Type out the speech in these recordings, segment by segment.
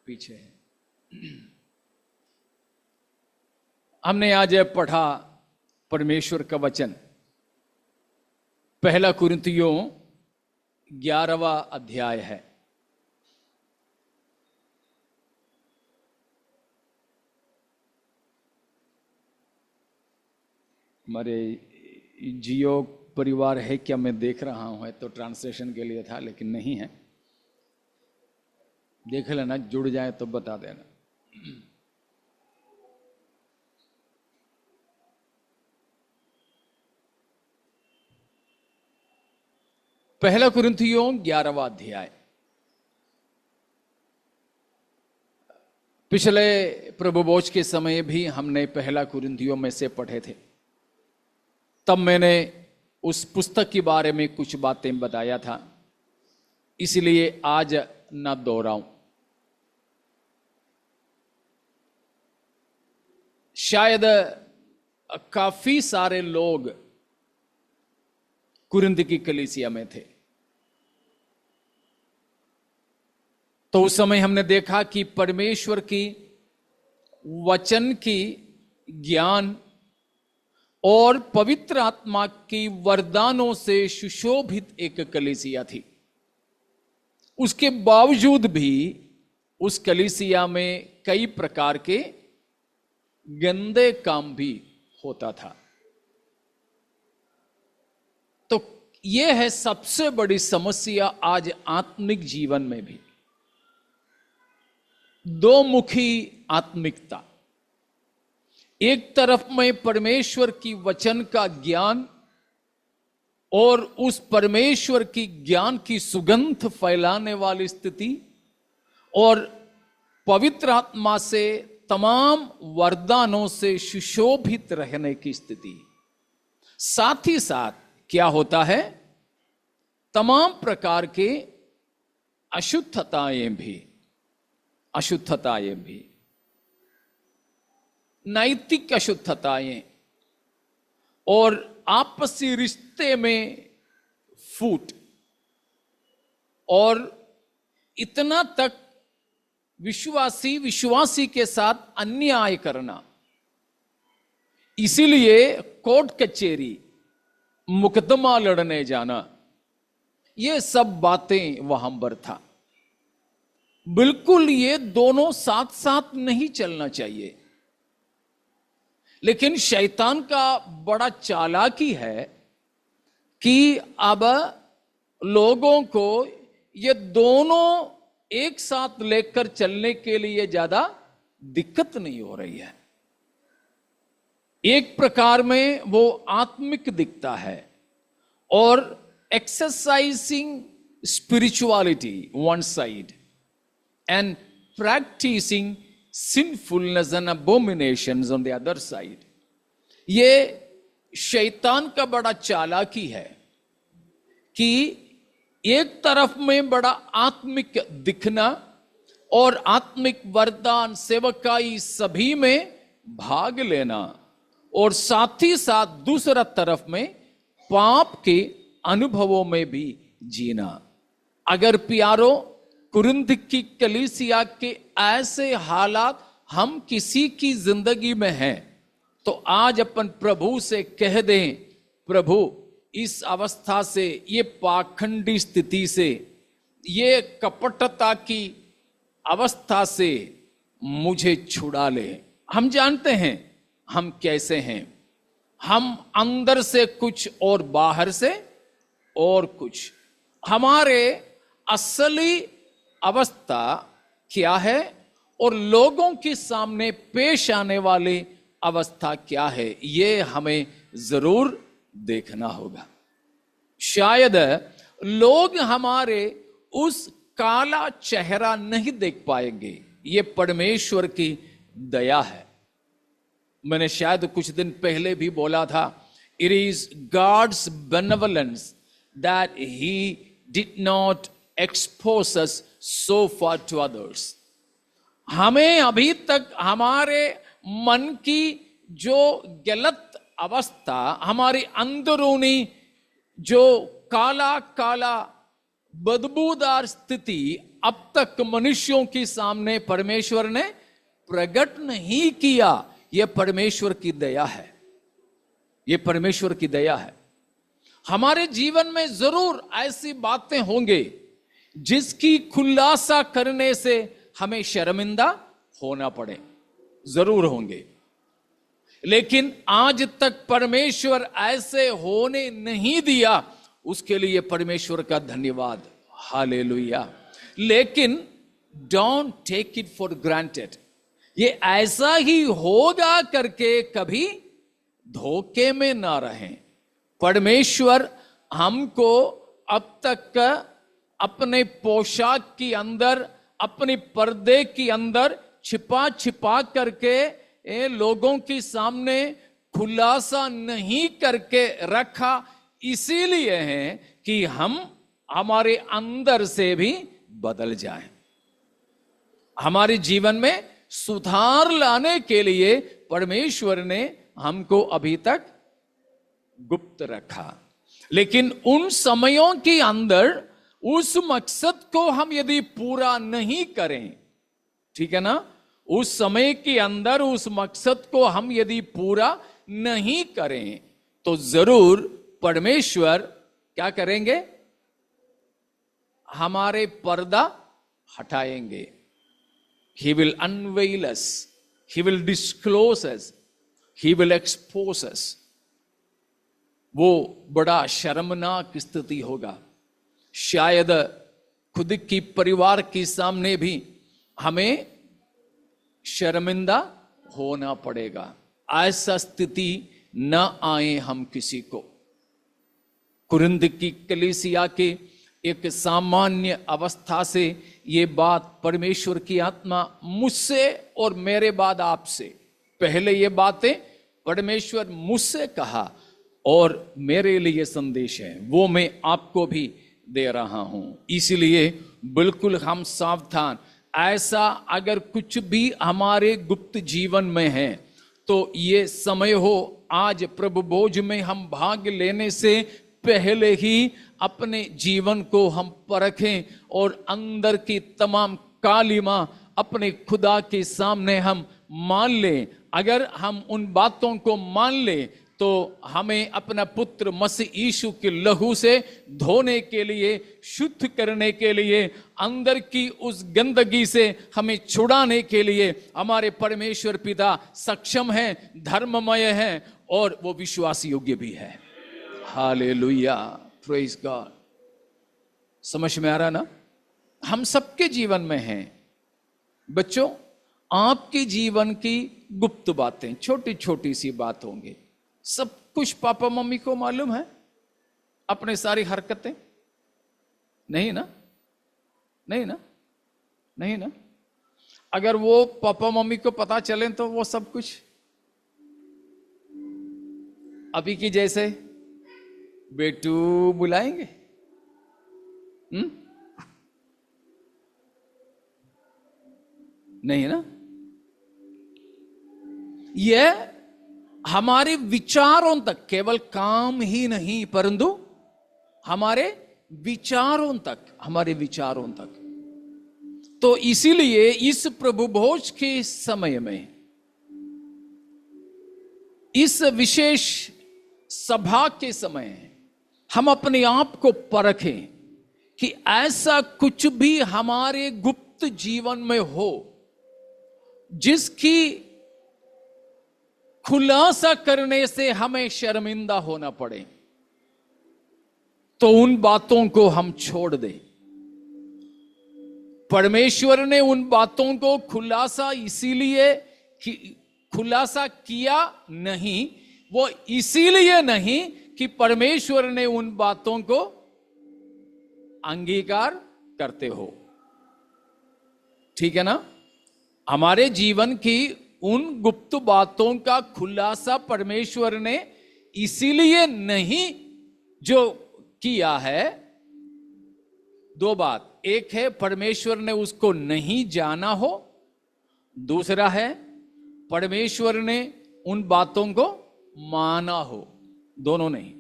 पीछे हमने आज पढ़ा परमेश्वर का वचन, पहला कुरिन्थियों 11वां अध्याय है। हमारे जियो परिवार है क्या, मैं देख रहा हूं, है तो ट्रांसलेशन के लिए था लेकिन नहीं है। देख लेना, जुड़ जाए तो बता देना। पहला कुरिन्थियों 11वां अध्याय। पिछले प्रभु भोज के समय भी हमने पहला कुरिन्थियों में से पढ़े थे। तब मैंने उस पुस्तक के बारे में कुछ बातें बताया था, इसलिए आज न दोहराऊं। शायद काफी सारे लोग कुरिन्थ की कलीसिया में थे, तो उस समय हमने देखा कि परमेश्वर की वचन की ज्ञान और पवित्र आत्मा की वरदानों से सुशोभित एक कलीसिया थी। उसके बावजूद भी उस कलीसिया में कई प्रकार के गंदे काम भी होता था। तो यह है सबसे बड़ी समस्या आज आत्मिक जीवन में भी, दो मुखी आत्मिकता। एक तरफ में परमेश्वर की वचन का ज्ञान और उस परमेश्वर की ज्ञान की सुगंध फैलाने वाली स्थिति, और पवित्र आत्मा से तमाम वरदानों से सुशोभित रहने की स्थिति। साथ ही साथ क्या होता है, तमाम प्रकार के अशुद्धताएं भी, नैतिक अशुद्धताएं और आपसी रिश्ते में फूट, और इतना तक विश्वासी के साथ अन्याय करना। इसीलिए कोर्ट कचहरी, मुकदमा लड़ने जाना, ये सब बातें वहां पर था। बिल्कुल ये दोनों साथ साथ नहीं चलना चाहिए। लेकिन शैतान का बड़ा चालाकी है कि अब लोगों को ये दोनों एक साथ लेकर चलने के लिए ज्यादा दिक्कत नहीं हो रही है। एक प्रकार में वो आत्मिक दिखता है, और exercising spirituality one side and practicing sinfulness and abominations on the other side। ये शैतान का बड़ा चालाकी है कि एक तरफ में बड़ा आत्मिक दिखना और आत्मिक वरदान, सेवकाई सभी में भाग लेना, और साथ ही साथ दूसरा तरफ में पाप के अनुभवों में भी जीना। अगर प्यारो कुरिन्थ की कलीसिया के ऐसे हालात हम किसी की जिंदगी में हैं, तो आज अपन प्रभु से कह दें, प्रभु इस अवस्था से, ये पाखंडी स्थिति से, ये कपटता की अवस्था से मुझे छुड़ा ले। हम जानते हैं हम कैसे हैं, हम अंदर से कुछ और बाहर से और कुछ। हमारे असली अवस्था क्या है और लोगों के सामने पेश आने वाली अवस्था क्या है, ये हमें जरूर देखना होगा। शायद लोग हमारे उस काला चेहरा नहीं देख पाएंगे, ये परमेश्वर की दया है। मैंने शायद कुछ दिन पहले भी बोला था, it is God's benevolence that he did not expose us so far to others. हमें अभी तक हमारे मन की जो गलत अवस्था, हमारी अंदरूनी जो काला काला बदबूदार स्थिति अब तक मनुष्यों के सामने परमेश्वर ने प्रकट नहीं किया, यह परमेश्वर की दया है। यह परमेश्वर की दया है। हमारे जीवन में जरूर ऐसी बातें होंगे जिसकी खुलासा करने से हमें शर्मिंदा होना पड़े, जरूर होंगे। लेकिन आज तक परमेश्वर ऐसे होने नहीं दिया, उसके लिए परमेश्वर का धन्यवाद। हालेलुया। लेकिन don't take it for granted, ये ऐसा ही होगा करके कभी धोखे में ना रहें। परमेश्वर हमको अब तक अपने पोशाक के अंदर, अपने पर्दे के अंदर छिपा छिपा करके लोगों के सामने खुलासा नहीं करके रखा, इसीलिए है कि हम हमारे अंदर से भी बदल जाएं। हमारे जीवन में सुधार लाने के लिए परमेश्वर ने हमको अभी तक गुप्त रखा। लेकिन उन समयों के अंदर उस मकसद को हम यदि पूरा नहीं करें, ठीक है ना, उस समय के अंदर उस मकसद को हम यदि पूरा नहीं करें तो जरूर परमेश्वर क्या करेंगे, हमारे पर्दा हटाएंगे। He will unveil us, He will disclose us, He will expose us। वो बड़ा शर्मनाक स्थिति होगा। शायद खुद की परिवार के सामने भी हमें शर्मिंदा होना पड़ेगा। ऐसा स्थिति न आए हम किसी को। कुरिन्थ की कलीसिया के एक सामान्य अवस्था से ये बात परमेश्वर की आत्मा मुझसे और मेरे बाद आपसे, पहले ये बातें परमेश्वर मुझसे कहा और मेरे लिए संदेश है, वो मैं आपको भी दे रहा हूं। इसलिए बिल्कुल हम सावधान। ऐसा अगर कुछ भी हमारे गुप्त जीवन में है तो ये समय हो आज प्रभु भोज में हम भाग लेने से पहले ही अपने जीवन को हम परखें और अंदर की तमाम कालिमा अपने खुदा के सामने हम मान लें। अगर हम उन बातों को मान लें तो हमें अपना पुत्र मसीह यीशु के लहू से धोने के लिए, शुद्ध करने के लिए, अंदर की उस गंदगी से हमें छुड़ाने के लिए हमारे परमेश्वर पिता सक्षम है, धर्ममय है और वो विश्वास योग्य भी है। Hallelujah, praise God. समझ में आ रहा ना? हम सबके जीवन में हैं बच्चों। आपके जीवन की गुप्त बातें, छोटी छोटी सी बात होंगी। सब कुछ पापा मम्मी को मालूम है, अपने सारी हरकतें नहीं ना, नहीं ना, नहीं ना। अगर वो पापा मम्मी को पता चले तो वो सब कुछ अभी की जैसे बेटू बुलाएंगे। नहीं ना। यह हमारे विचारों तक, केवल काम ही नहीं परंतु हमारे विचारों तक, हमारे विचारों तक। तो इसीलिए इस प्रभु भोज के समय में, इस विशेष सभा के समय हम अपने आप को परखें कि ऐसा कुछ भी हमारे गुप्त जीवन में हो जिसकी खुलासा करने से हमें शर्मिंदा होना पड़े, तो उन बातों को हम छोड़ दें। परमेश्वर ने उन बातों को खुलासा इसीलिए खुलासा किया नहीं, वो इसीलिए नहीं कि परमेश्वर ने उन बातों को अंगीकार करते हो। ठीक है ना? हमारे जीवन की उन गुप्त बातों का खुलासा परमेश्वर ने इसीलिए नहीं जो किया है। दो बात, एक है परमेश्वर ने उसको नहीं जाना हो, दूसरा है परमेश्वर ने ഉൻ ബാത്തോं കോ മാനാ ഹോ, ദോനോ नहीं.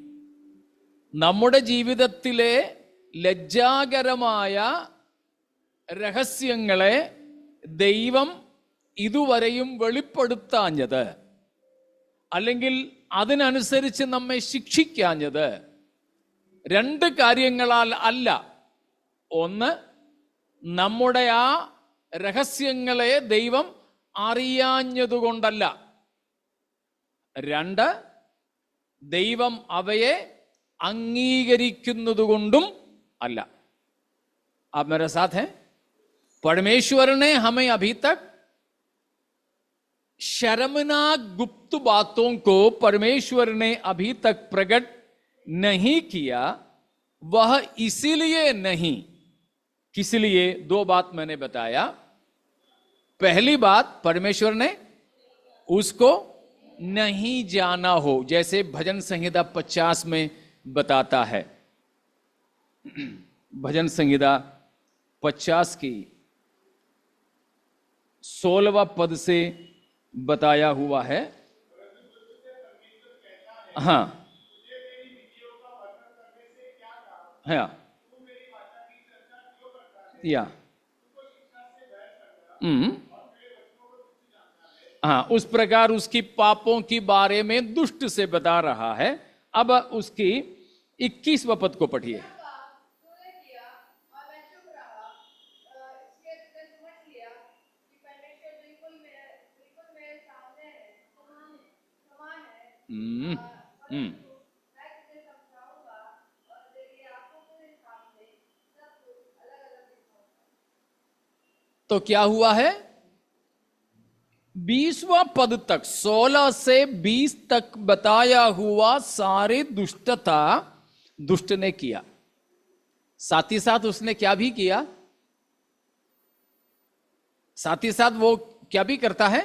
നമ്മുടെ ജീവിതത്തിലെ ലജ്ജാകരമായ രഹസ്യങ്ങളെ ദൈവം ഇതുവരെയും വെളിപ്പെടുത്താഞ്ഞത്, അല്ലെങ്കിൽ അതിനനുസരിച്ച് നമ്മെ ശിക്ഷിക്കാഞ്ഞത് രണ്ട് കാര്യങ്ങളാൽ അല്ല. ഒന്ന്, നമ്മുടെ ആ രഹസ്യങ്ങളെ ദൈവം അറിയാഞ്ഞതുകൊണ്ടല്ല. രണ്ട്, ദൈവം അവയെ अंगीകരിക്കുന്നതുകൊണ്ടും അല്ല. आप मेरे साथ हैं? परमेश्वर ने हमें अभी तक शर्मनाक गुप्त बातों को परमेश्वर ने अभी तक प्रकट नहीं किया. वह इसीलिए नहीं, किस लिए? दो बात मैंने बताया. पहली बात, परमेश्वर ने उसको नहीं जाना हो, जैसे भजन संहिता 50 में बताता है. भजन संहिता 50 की 16वां पद से बताया हुआ है. हाँ, हाँ, या हाँ, उस प्रकार उसकी पापों की बारे में दुष्ट से बता रहा है. अब उसकी 21वां पद को पढ़िए. तो क्या हुआ है? 20वां पद तक, 16 से 20 तक बताया हुआ सारी दुष्टता दुष्ट ने किया. साथ ही साथ उसने क्या भी किया? साथ ही साथ वो क्या भी करता है?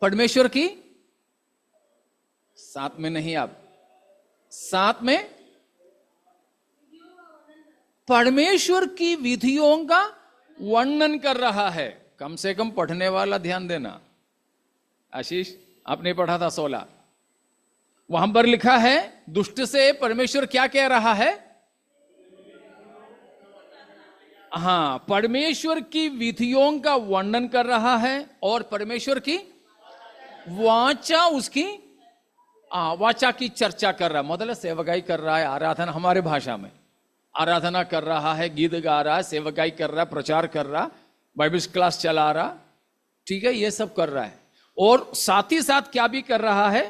परमेश्वर की, साथ में नहीं, आप साथ में परमेश्वर की विधियों का वर्णन कर रहा है. कम से कम पढ़ने वाला ध्यान देना. आशीष, आपने पढ़ा था 16. वहां पर लिखा है दुष्ट से परमेश्वर क्या कह रहा है? हाँ, परमेश्वर की विधियों का वर्णन कर रहा है और परमेश्वर की वाचा, उसकी वाचा की चर्चा कर रहा है. मतलब सेवकाई कर रहा है, आराधना, हमारे भाषा में आराधना कर रहा है, गीत गा रहा है, सेवकाई कर रहा है, प्रचार कर रहा, बाइबल क्लास चला रहा. ठीक है, ये सब कर रहा है. और साथ ही साथ क्या भी कर रहा है?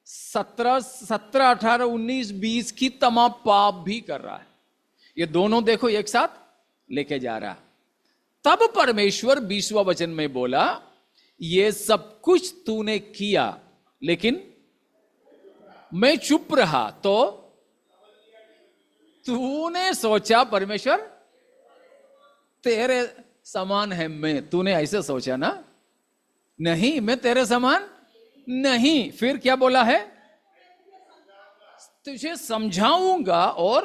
17, 18, 19, 20 की तमाम पाप भी कर रहा है. ये दोनों देखो एक साथ लेके जा रहा. तब परमेश्वर 20वां वचन में बोला, ये सब कुछ तूने किया लेकिन मैं चुप रहा. तो तूने सोचा परमेश्वर तेरे समान है मैं. तूने ऐसे सोचा ना? नहीं, मैं तेरे समान नहीं. फिर क्या बोला है? तुझे समझाऊंगा. और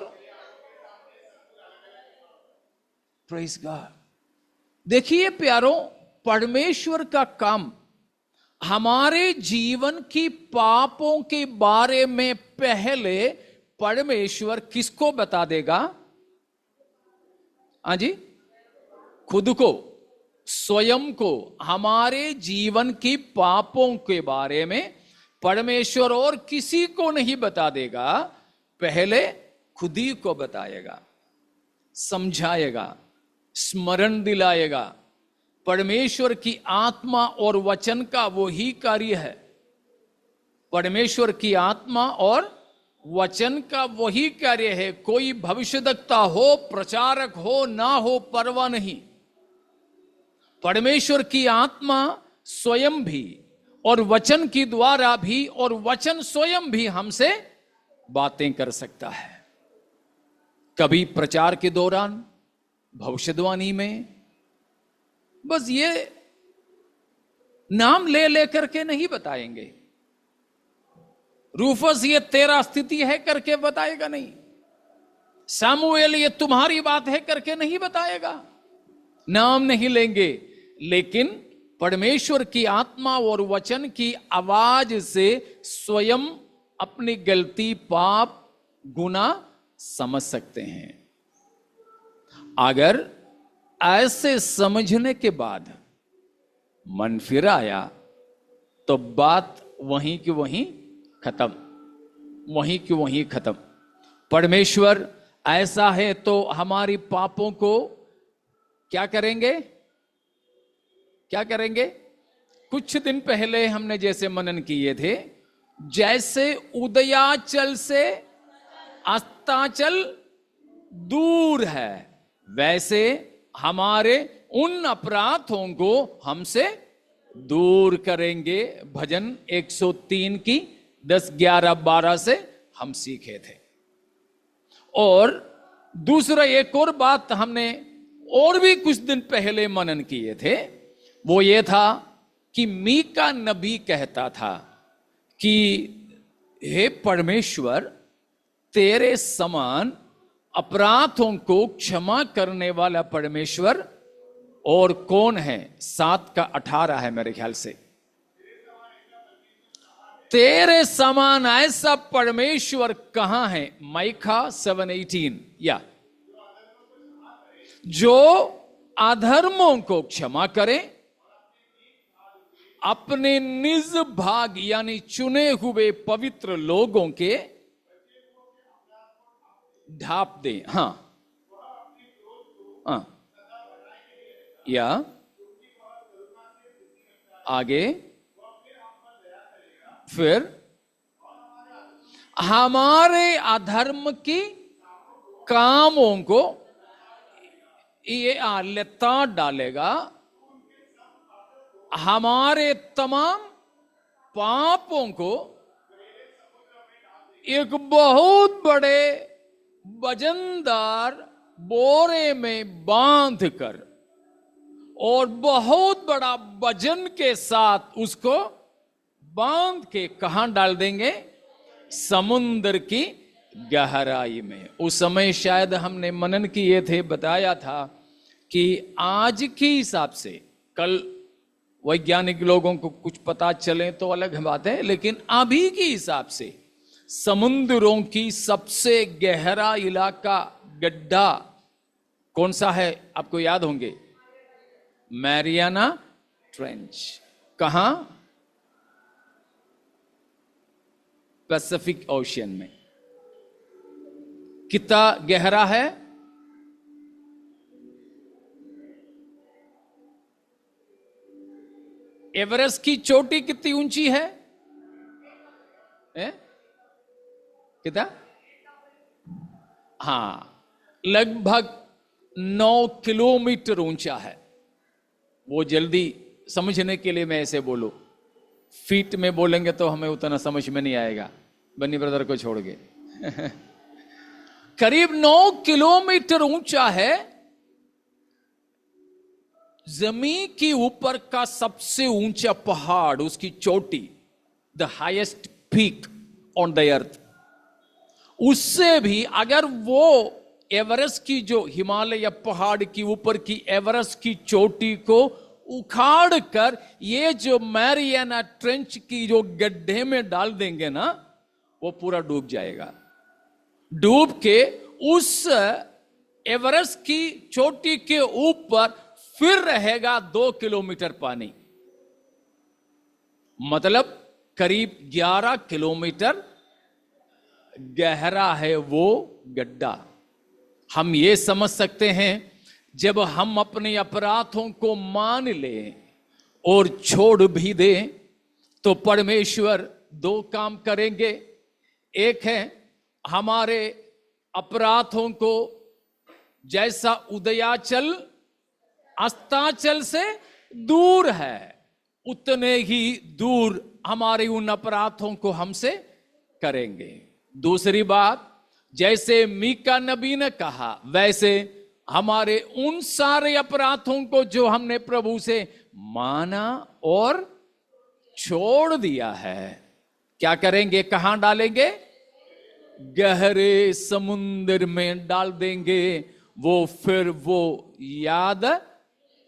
प्रेज गॉड. देखिए प्यारो, परमेश्वर का काम हमारे जीवन की पापों के बारे में पहले परमेश्वर किसको बता देगा? हाँ जी, खुद को, स्वयं को. हमारे जीवन की पापों के बारे में परमेश्वर और किसी को नहीं बता देगा. पहले खुद ही को बताएगा, समझाएगा, स्मरण दिलाएगा. परमेश्वर की आत्मा और वचन का वो ही कार्य है. परमेश्वर की आत्मा और वचन का वही कार्य है. कोई भविष्यद्वक्ता हो, प्रचारक हो, ना हो, परवाह नहीं. परमेश्वर की आत्मा स्वयं भी और वचन की द्वारा भी और वचन स्वयं भी हमसे बातें कर सकता है. कभी प्रचार के दौरान, भविष्यवाणी में, बस ये नाम ले लेकर के नहीं बताएंगे. रूफस ये तेरा स्थिति है करके बताएगा नहीं. सामुएल ये तुम्हारी बात है करके नहीं बताएगा. नाम नहीं लेंगे, लेकिन परमेश्वर की आत्मा और वचन की आवाज से स्वयं अपनी गलती, पाप, गुनाह समझ सकते हैं। अगर ऐसे समझने के बाद मन फिर आया तो बात वहीं की वहीं खत्म, वहीं की वहीं खत्म। परमेश्वर ऐसा है तो हमारी पापों को क्या करेंगे, क्या करेंगे? कुछ दिन पहले हमने जैसे मनन किए थे, जैसे उदयाचल से अस्ताचल दूर है, वैसे हमारे उन अपराधों को हमसे दूर करेंगे। भजन 103 की 10, 11, 12 से हम सीखे थे। और दूसरा एक और बात हमने और भी कुछ दिन पहले मनन किए थे, वो ये था कि मीका नबी कहता था कि हे परमेश्वर, तेरे समान अपराधों को क्षमा करने वाला परमेश्वर और कौन है? 7 का 18 है मेरे ख्याल से। तेरे समान ऐसा परमेश्वर कहां है? माइका 7:18, या जो अधर्मों को क्षमा करे, अपने निज भाग यानी चुने हुए पवित्र लोगों के ढाप दे। हाँ, हाँ, या आगे फिर हमारे अधर्म की कामों को ये लता डालेगा, हमारे तमाम पापों को एक बहुत बड़े वजनदार बोरे में बांध कर और बहुत बड़ा वजन के साथ उसको बांध के कहां डाल देंगे? समुद्र की गहराई में। उस समय शायद हमने मनन किए थे, बताया था कि आज के हिसाब से, कल वैज्ञानिक लोगों को कुछ पता चले तो अलग बात है, लेकिन अभी के हिसाब से समुद्रों की सबसे गहरा इलाका, गड्ढा कौन सा है? आपको याद होंगे, मैरियाना ट्रेंच। कहां? पैसिफिक ओशियन में। कितना गहरा है? एवरेस्ट की चोटी कितनी ऊंची है? कितना? हां, लगभग 9 किलोमीटर ऊंचा है। वो जल्दी समझने के लिए मैं ऐसे बोलूं, फीट में बोलेंगे तो हमें उतना समझ में नहीं आएगा, बन्नी ब्रदर को छोड़ के। करीब 9 किलोमीटर ऊंचा है। जमीन के ऊपर का सबसे ऊंचा पहाड़, उसकी चोटी, the highest peak on the earth, उससे भी अगर वो एवरेस्ट की, जो हिमालय पहाड़ की ऊपर की एवरेस्ट की चोटी को उखाड़ कर ये जो मैरियाना ट्रेंच की जो गड्ढे में डाल देंगे ना, वो पूरा डूब जाएगा। डूब के उस एवरेस्ट की चोटी के ऊपर फिर रहेगा 2 किलोमीटर पानी, मतलब करीब 11 किलोमीटर गहरा है वो गड्ढा। हम ये समझ सकते हैं, जब हम अपने अपराधों को मान लें और छोड़ भी दें तो परमेश्वर 2 काम करेंगे। एक है, हमारे अपराधों को जैसा उदयाचल अस्ताचल से दूर है, उतने ही दूर हमारे उन अपराधों को हमसे करेंगे। दूसरी बात, जैसे मीका नबी ने कहा, वैसे हमारे उन सारे अपराधों को जो हमने प्रभु से माना और छोड़ दिया है, क्या करेंगे? कहां डालेंगे? गहरे समुद्र में डाल देंगे। वो फिर वो याद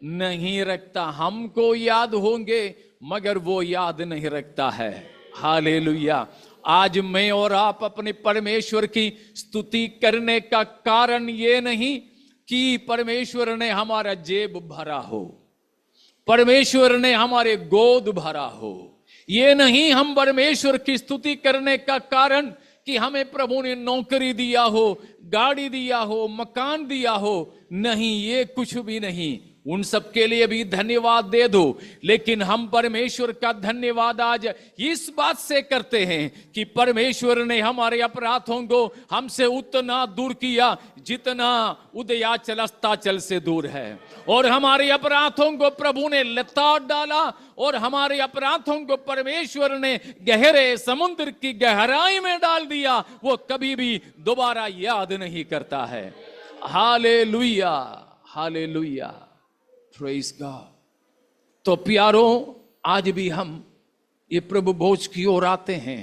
नहीं रखता। हमको याद होंगे मगर वो याद नहीं रखता है। हालेलुया। आज मैं और आप अपने परमेश्वर की स्तुति करने का कारण ये नहीं कि परमेश्वर ने हमारा जेब भरा हो, परमेश्वर ने हमारे गोद भरा हो। ये नहीं हम परमेश्वर की स्तुति करने का कारण कि हमें प्रभु ने नौकरी दिया हो, गाड़ी दिया हो, मकान दिया हो। नहीं, ये कुछ भी नहीं। उन सब के लिए भी धन्यवाद दे दो, लेकिन हम परमेश्वर का धन्यवाद आज इस बात से करते हैं कि परमेश्वर ने हमारे अपराधों को हमसे उतना दूर किया जितना उदयाचल अस्ताचल से दूर है, और हमारे अपराधों को प्रभु ने लताड़ डाला, और हमारे अपराधों को परमेश्वर ने गहरे समुद्र की गहराई में डाल दिया। वो कभी भी दोबारा याद नहीं करता है। Hallelujah, hallelujah, praise God. तो प्यारों, आज भी हम ये प्रभु भोज की ओर आते हैं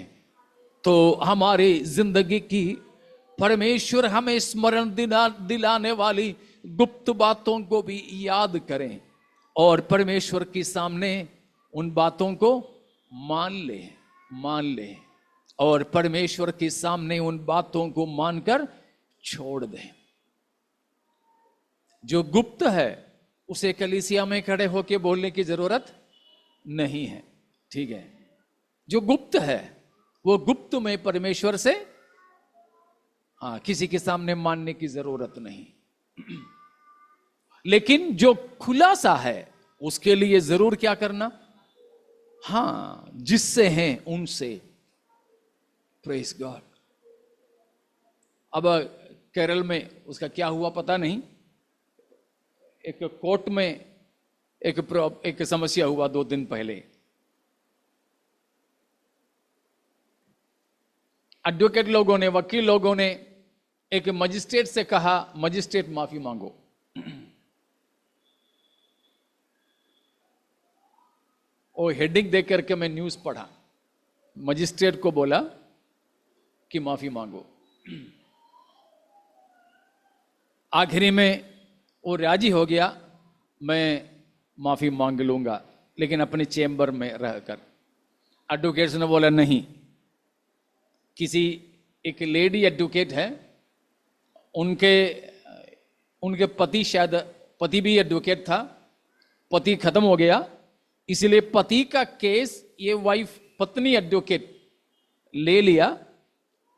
तो हमारी जिंदगी की परमेश्वर हमें स्मरण दिलाने वाली गुप्त बातों को भी याद करें, और परमेश्वर के सामने उन बातों को मान ले, और परमेश्वर के सामने उन बातों को मानकर छोड़ दें। जो गुप्त है उसे कलीसिया में खड़े होकर बोलने की जरूरत नहीं है, ठीक है। जो गुप्त है वो गुप्त में परमेश्वर से किसी के सामने मानने की जरूरत नहीं। लेकिन जो खुलासा है उसके लिए जरूर क्या करना, जिससे हैं उनसे। Praise God. अब केरल में उसका क्या हुआ पता नहीं, एक कोर्ट में एक समस्या हुआ 2 दिन पहले। एडवोकेट लोगों ने, वकील लोगों ने एक मजिस्ट्रेट से कहा, मजिस्ट्रेट माफी मांगो। वो हेडिंग देख करके मैं न्यूज पढ़ा, मजिस्ट्रेट को बोला कि माफी मांगो। आखिरी में वो राजी हो गया, मैं माफी मांग लूंगा, लेकिन अपने चेंबर में रहकर। एडवोकेट्स ने बोला नहीं। किसी एक लेडी एडवोकेट है, उनके पति, शायद पति भी एडवोकेट था, पति खत्म हो गया, इसलिए पति का केस ये वाइफ, पत्नी एडवोकेट ले लिया।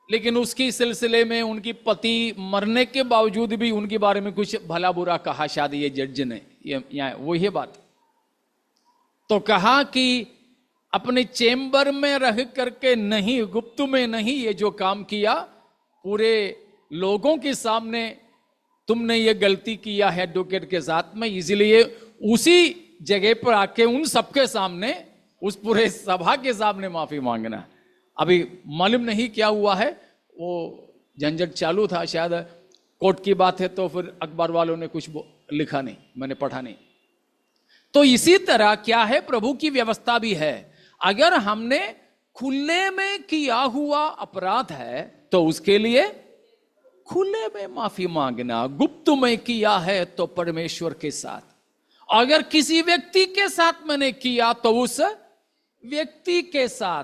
लेकिन उसके सिलसिले में उनकी पति मरने के बावजूद भी उनके बारे में कुछ भला बुरा कहा, शायद ये जज ने, ये वही बात। तो कहा कि अपने चेंबर में रह करके नहीं, गुप्त में नहीं, ये जो काम किया पूरे लोगों के सामने तुमने ये गलती किया है एडवोकेट के साथ में, इसलिए उसी जगह पर आके उन सबके सामने, उस पूरे सभा के सामने माफी मांगना। अभी मालूम नहीं क्या हुआ है, वो झंझट चालू था, शायद कोर्ट की बात है, तो फिर अखबार वालों ने कुछ लिखा नहीं, मैंने पढ़ा नहीं। तो इसी तरह क्या है, प्रभु की व्यवस्था भी है। अगर हमने खुले में किया हुआ अपराध है तो उसके लिए खुले में माफी मांगना, गुप्त में किया है तो परमेश्वर के साथ। अगर किसी व्यक्ति के साथ मैंने किया तो उस व्यक्ति के साथ,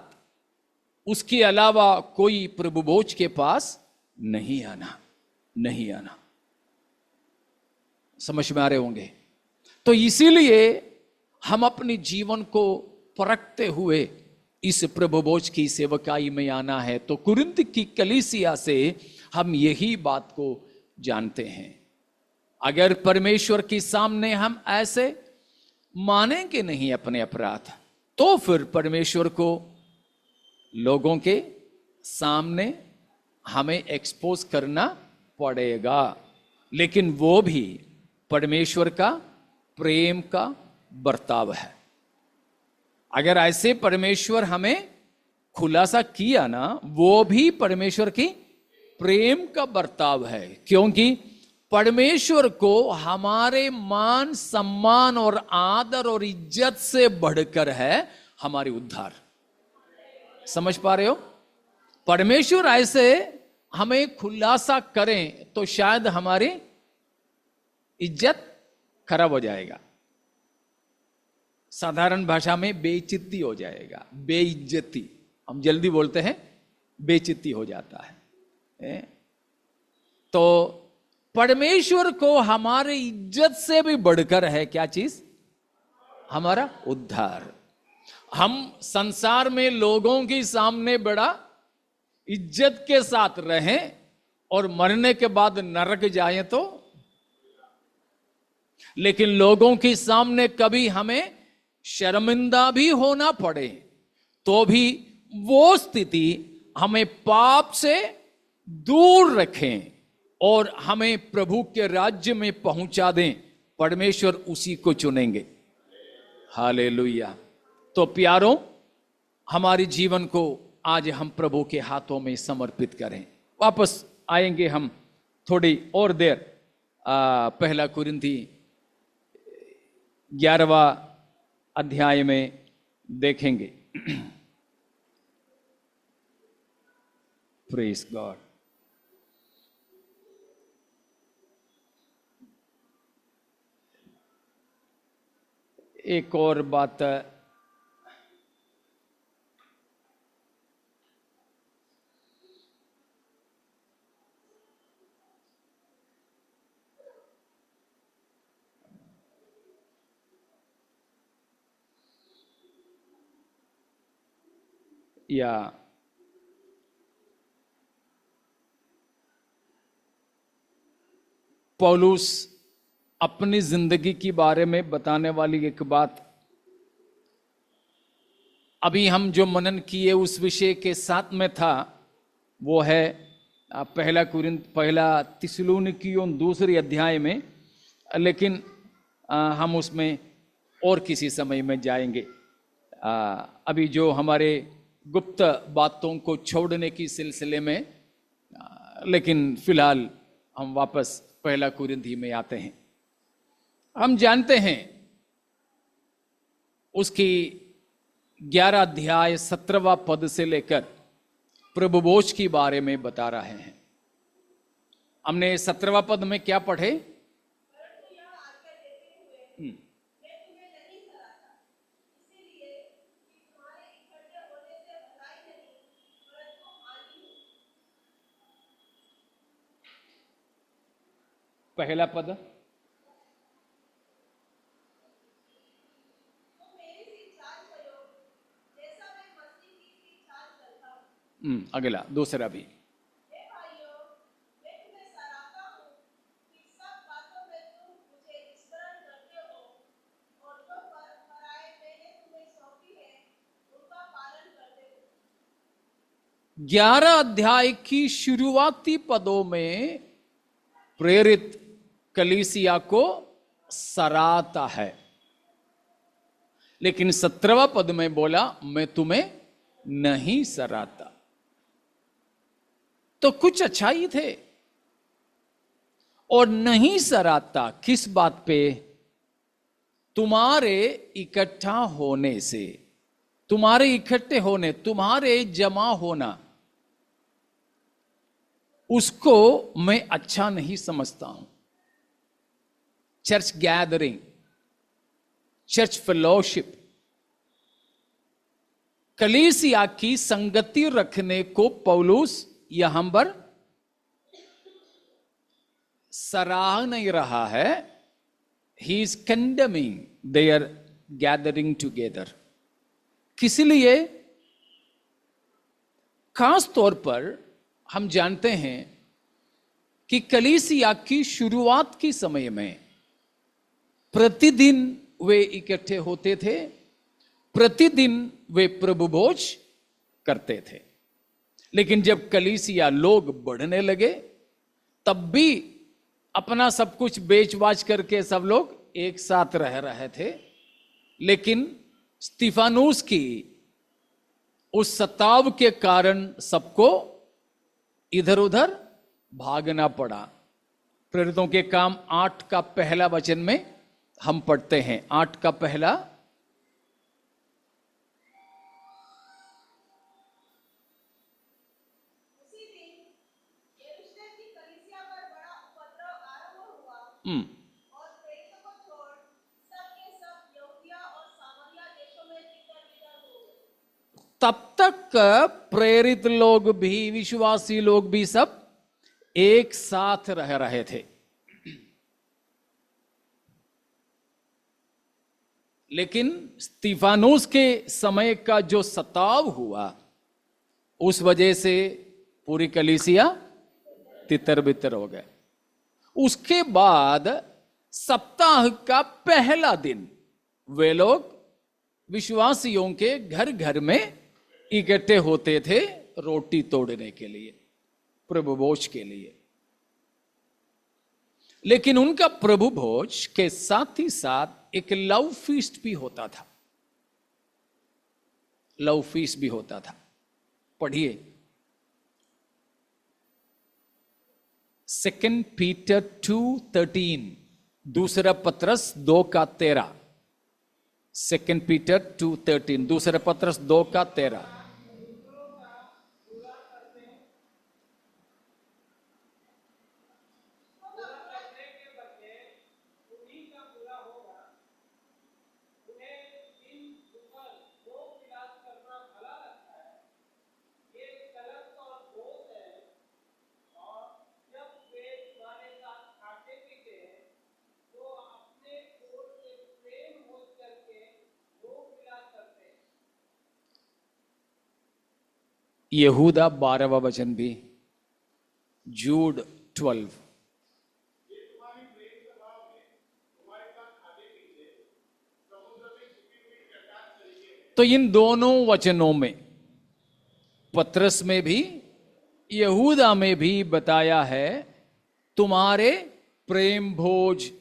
उसके अलावा कोई प्रभु भोज के पास नहीं आना। समझ में आ रहे होंगे। तो इसीलिए हम अपने जीवन को परखते हुए इस प्रभु भोज की सेवकाई में आना है। तो कुरिन्थ की कलीसिया से हम यही बात को जानते हैं। अगर परमेश्वर के सामने हम ऐसे मानेंगे नहीं अपने अपराध, तो फिर परमेश्वर को लोगों के सामने हमें एक्सपोज करना पड़ेगा। लेकिन वो भी परमेश्वर का प्रेम का बर्ताव है। अगर ऐसे परमेश्वर हमें खुलासा किया ना, वो भी परमेश्वर की प्रेम का बर्ताव है, क्योंकि परमेश्वर को हमारे मान सम्मान और आदर और इज्जत से बढ़कर है हमारी उद्धार। समझ पा रहे हो? परमेश्वर ऐसे हमें खुलासा करें तो शायद हमारी इज्जत खराब हो जाएगा, साधारण भाषा में बेइज्जती हो जाएगा, बेइज्जती। हम जल्दी बोलते हैं, बेइज्जती हो जाता है। तो परमेश्वर को हमारे इज्जत से भी बढ़कर है क्या चीज? हमारा उद्धार। हम संसार में लोगों के सामने बड़ा इज्जत के साथ रहें और मरने के बाद नरक जाएं तो, लेकिन लोगों के सामने कभी हमें शर्मिंदा भी होना पड़े तो भी वो स्थिति हमें पाप से दूर रखें और हमें प्रभु के राज्य में पहुंचा दें, परमेश्वर उसी को चुनेंगे। हालेलुया। तो प्यारों, हमारे जीवन को आज हम प्रभु के हाथों में समर्पित करें। वापस आएंगे हम थोड़ी और देर पहला कुरिन्थी 11वां अध्याय में देखेंगे। Praise God. एक और बात, या पौलुस अपनी जिंदगी के बारे में बताने वाली एक बात, अभी हम जो मनन किए उस विषय के साथ में था, वो है पहला थिस्सलुनीकियों 2 अध्याय में, लेकिन हम उसमें और किसी समय में जाएंगे। अभी जो हमारे गुप्त बातों को छोड़ने की सिलसिले में, लेकिन फिलहाल हम वापस पहला कुरिन्थी में आते हैं। हम जानते हैं उसकी 11 अध्याय 17वां पद से लेकर प्रभु भोज के बारे में बता रहे हैं। हमने 17वां पद में क्या पढ़े? पहला पद, अगला दूसरा भी। ग्यारह अध्याय की शुरुआती पदों में प्रेरित कलीसिया को सराहता है, लेकिन 17वां पद में बोला मैं तुम्हें नहीं सराहता। तो कुछ अच्छाई थे और नहीं सराहता किस बात पे? तुम्हारे इकट्ठा होने से, तुम्हारे इकट्ठे होने, तुम्हारे जमा होना, उसको मैं अच्छा नहीं समझता हूं। चर्च गैदरिंग, चर्च फेलोशिप, कलीसिया की संगति रखने को पौलुस यहां पर सराह नहीं रहा है। He is condemning their gathering together. किस लिए? खास तौर पर हम जानते हैं कि कलीसिया की शुरुआत के समय में प्रतिदिन वे इकट्ठे होते थे, प्रतिदिन वे प्रभु भोज करते थे। लेकिन जब कलीसिया लोग बढ़ने लगे, तब भी अपना सब कुछ बेच बाच करके सब लोग एक साथ रह रहे थे। लेकिन स्तिफानुस की उस सताव के कारण सबको इधर उधर भागना पड़ा। प्रेरितों के काम 8 का पहला वचन में हम पढ़ते हैं। 8 का पहला, तब तक प्रेरित लोग भी, विश्वासी लोग भी सब एक साथ रह रहे थे। लेकिन स्तिफानुस के समय का जो सताव हुआ, उस वजह से पूरी कलीसिया तितर बितर हो गए। उसके बाद सप्ताह का पहला दिन वे लोग विश्वासियों के घर घर में इकट्ठे होते थे रोटी तोड़ने के लिए, प्रभु भोज के लिए। लेकिन उनका प्रभु भोज के साथ ही साथ एक लव फीस्ट भी होता था। लव फीस्ट भी होता था। पढ़िए 2 पीटर 2:13, दूसरा पत्रस 2:13। 2 पीटर 2:13, दूसरा पत्रस 2:13। यहूदा 12वां वचन भी, जूड 12। तो इन दोनों वचनों में, पत्रस में भी यहूदा में भी बताया है, तुम्हारे प्रेम भोज,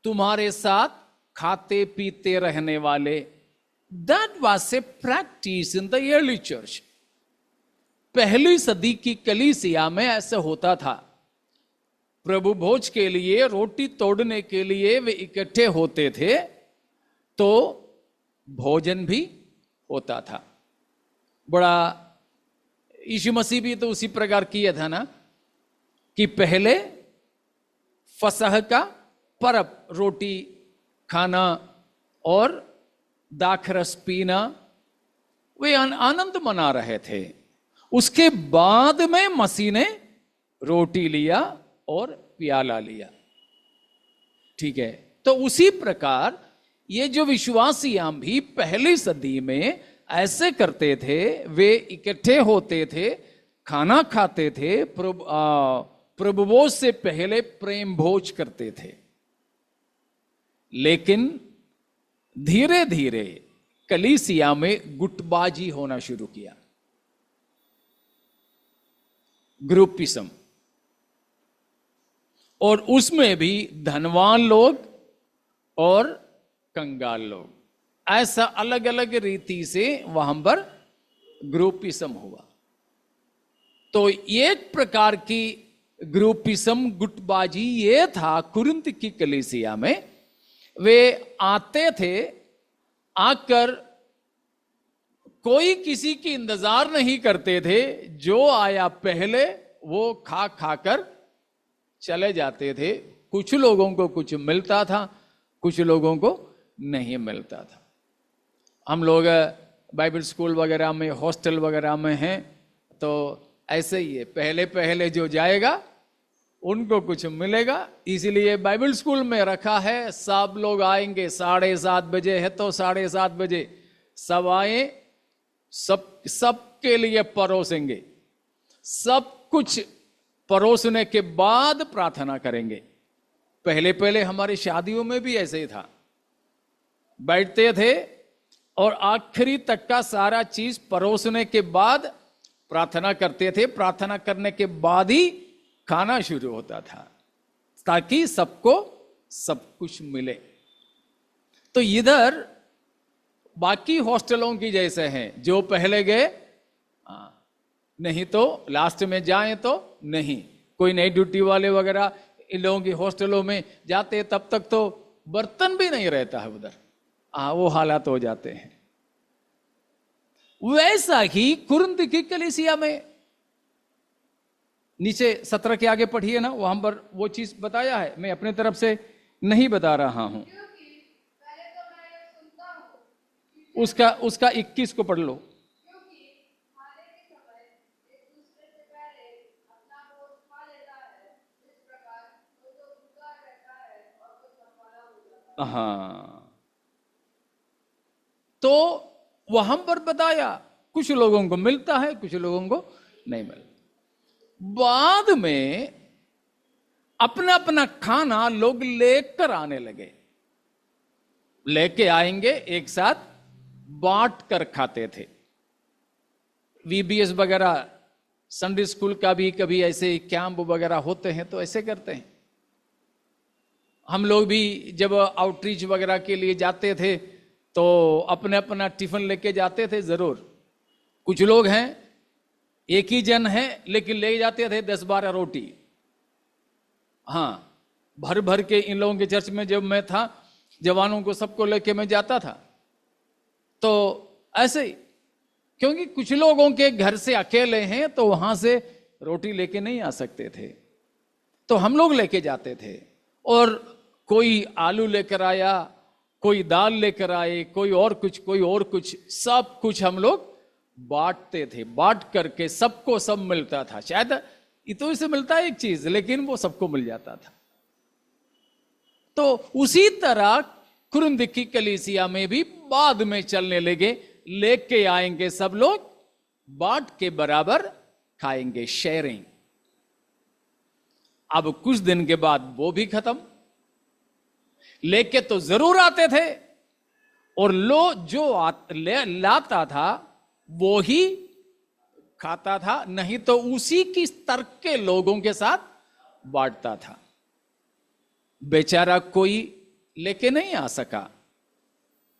तुम्हारे साथ खाते पीते रहने वाले। That was a practice in the early church. पहली सदी की कलीसिया में ऐसा होता था। प्रभु भोज के लिए, रोटी तोड़ने के लिए वे इकट्ठे होते थे, तो भोजन भी होता था। बड़ा, यीशु मसीह भी तो उसी प्रकार किया था ना, कि पहले फसह का परब, रोटी खाना और दाखरस पीना, वे आनंद मना रहे थे। उसके बाद में मसीह ने रोटी लिया और प्याला लिया। ठीक है, तो उसी प्रकार ये जो विश्वासियां भी पहली सदी में ऐसे करते थे। वे इकट्ठे होते थे, खाना खाते थे, प्रभु भोज से पहले प्रेम भोज करते थे। लेकिन धीरे धीरे कलीसिया में गुटबाजी होना शुरू किया, ग्रुपिज्म। और उसमें भी धनवान लोग और कंगाल लोग, ऐसा अलग अलग रीति से वहां पर ग्रुपिज्म हुआ। तो एक प्रकार की ग्रुपिज्म, गुटबाजी ये था कुरिन्थ की कलीसिया में। वे आते थे, आकर कोई किसी की इंतजार नहीं करते थे, जो आया पहले वो खा खाकर चले जाते थे। कुछ लोगों को कुछ मिलता था, कुछ लोगों को नहीं मिलता था। हम लोग बाइबल स्कूल वगैरह में, हॉस्टल वगैरह में हैं, तो ऐसे ही है, पहले पहले जो जाएगा उनको कुछ मिलेगा। इसलिए बाइबल स्कूल में रखा है, सब लोग आएंगे 7:30 बजे है तो 7:30 बजे सब आए, सबके लिए परोसेंगे। सब कुछ परोसने के बाद प्रार्थना करेंगे। पहले पहले हमारी शादियों में भी ऐसे ही था, बैठते थे और आखिरी तक का सारा चीज परोसने के बाद प्रार्थना करते थे। प्रार्थना करने के बाद ही खाना शुरू होता था, ताकि सबको सब कुछ मिले। तो इधर बाकी हॉस्टलों की जैसे हैं, जो पहले गए नहीं तो लास्ट में जाएं तो नहीं। कोई नई ड्यूटी वाले वगैरह इन लोगों की हॉस्टलों में जाते, तब तक तो बर्तन भी नहीं रहता है उधर, वो हालात हो जाते हैं। वैसा ही कुरिन्थ की कलीसिया में, नीचे 17 के आगे पढ़िए ना, वहां पर वो चीज बताया है। मैं अपने तरफ से नहीं बता रहा हूं, उसका 21 को पढ़ लो। हाँ, तो वहां पर बताया कुछ लोगों को मिलता है, कुछ लोगों को नहीं मिलता। बाद में अपना अपना खाना लोग लेकर आने लगे, लेके आएंगे एक साथ बांट कर खाते थे। वीबीएस वगैरह संडे स्कूल का भी कभी ऐसे कैंप वगैरह होते हैं तो ऐसे करते हैं। हम लोग भी जब आउटरीच वगैरह के लिए जाते थे तो अपने अपना टिफिन लेके जाते थे जरूर। कुछ लोग हैं एक ही जन है लेकिन ले जाते थे 10-12 रोटी। हाँ, भर भर के इन लोगों के चर्च में जब मैं था, जवानों को सबको लेके मैं जाता था। तो ऐसे ही, क्योंकि कुछ लोगों के घर से अकेले हैं तो वहां से रोटी लेके नहीं आ सकते थे, तो हम लोग लेके जाते थे। और कोई आलू लेकर आया, कोई दाल लेकर आए, कोई और कुछ, कोई और कुछ, सब कुछ हम लोग बांटते थे। बांट करके सबको सब मिलता था। शायद इतो से मिलता है एक चीज, लेकिन वो सबको मिल जाता था। तो उसी तरह कुरिन्थ की कलीसिया में भी बाद में चलने लगे, लेके आएंगे सब लोग, बांट के बराबर खाएंगे, शेयरिंग। अब कुछ दिन के बाद वो भी खत्म। लेके तो जरूर आते थे, और जो लाता था वो ही खाता था, नहीं तो उसी की स्तर के लोगों के साथ बांटता था। बेचारा कोई लेके नहीं आ सका।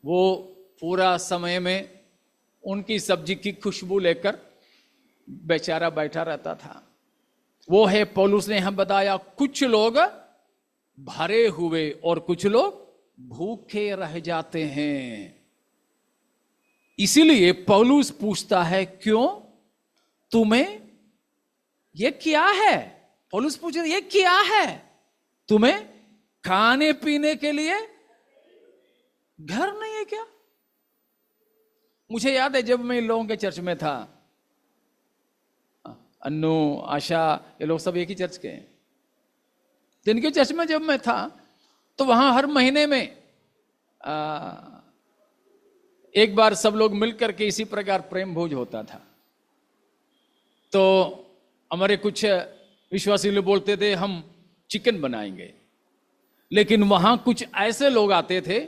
वो पूरा समय में उनकी सब्जी की खुशबू लेकर बेचारा बैठा रहता था। वो है पौलुस ने हम बताया, कुछ लोग भरे हुए और कुछ लोग भूखे रह जाते हैं। इसीलिए पौलुस पूछता है, क्यों तुम्हें ये क्या है? पौलुस पूछ रहे, ये क्या है? तुम्हें खाने पीने के लिए घर नहीं है क्या? मुझे याद है जब मैं इन लोगों के चर्च में था, अन्नू, आशा, ये लोग सब एक ही चर्च के हैं। जिनके चर्च में जब मैं था तो वहां हर महीने में एक बार सब लोग मिलकर के इसी प्रकार प्रेम भोज होता था। तो हमारे कुछ विश्वासी लोग बोलते थे हम चिकन बनाएंगे, लेकिन वहां कुछ ऐसे लोग आते थे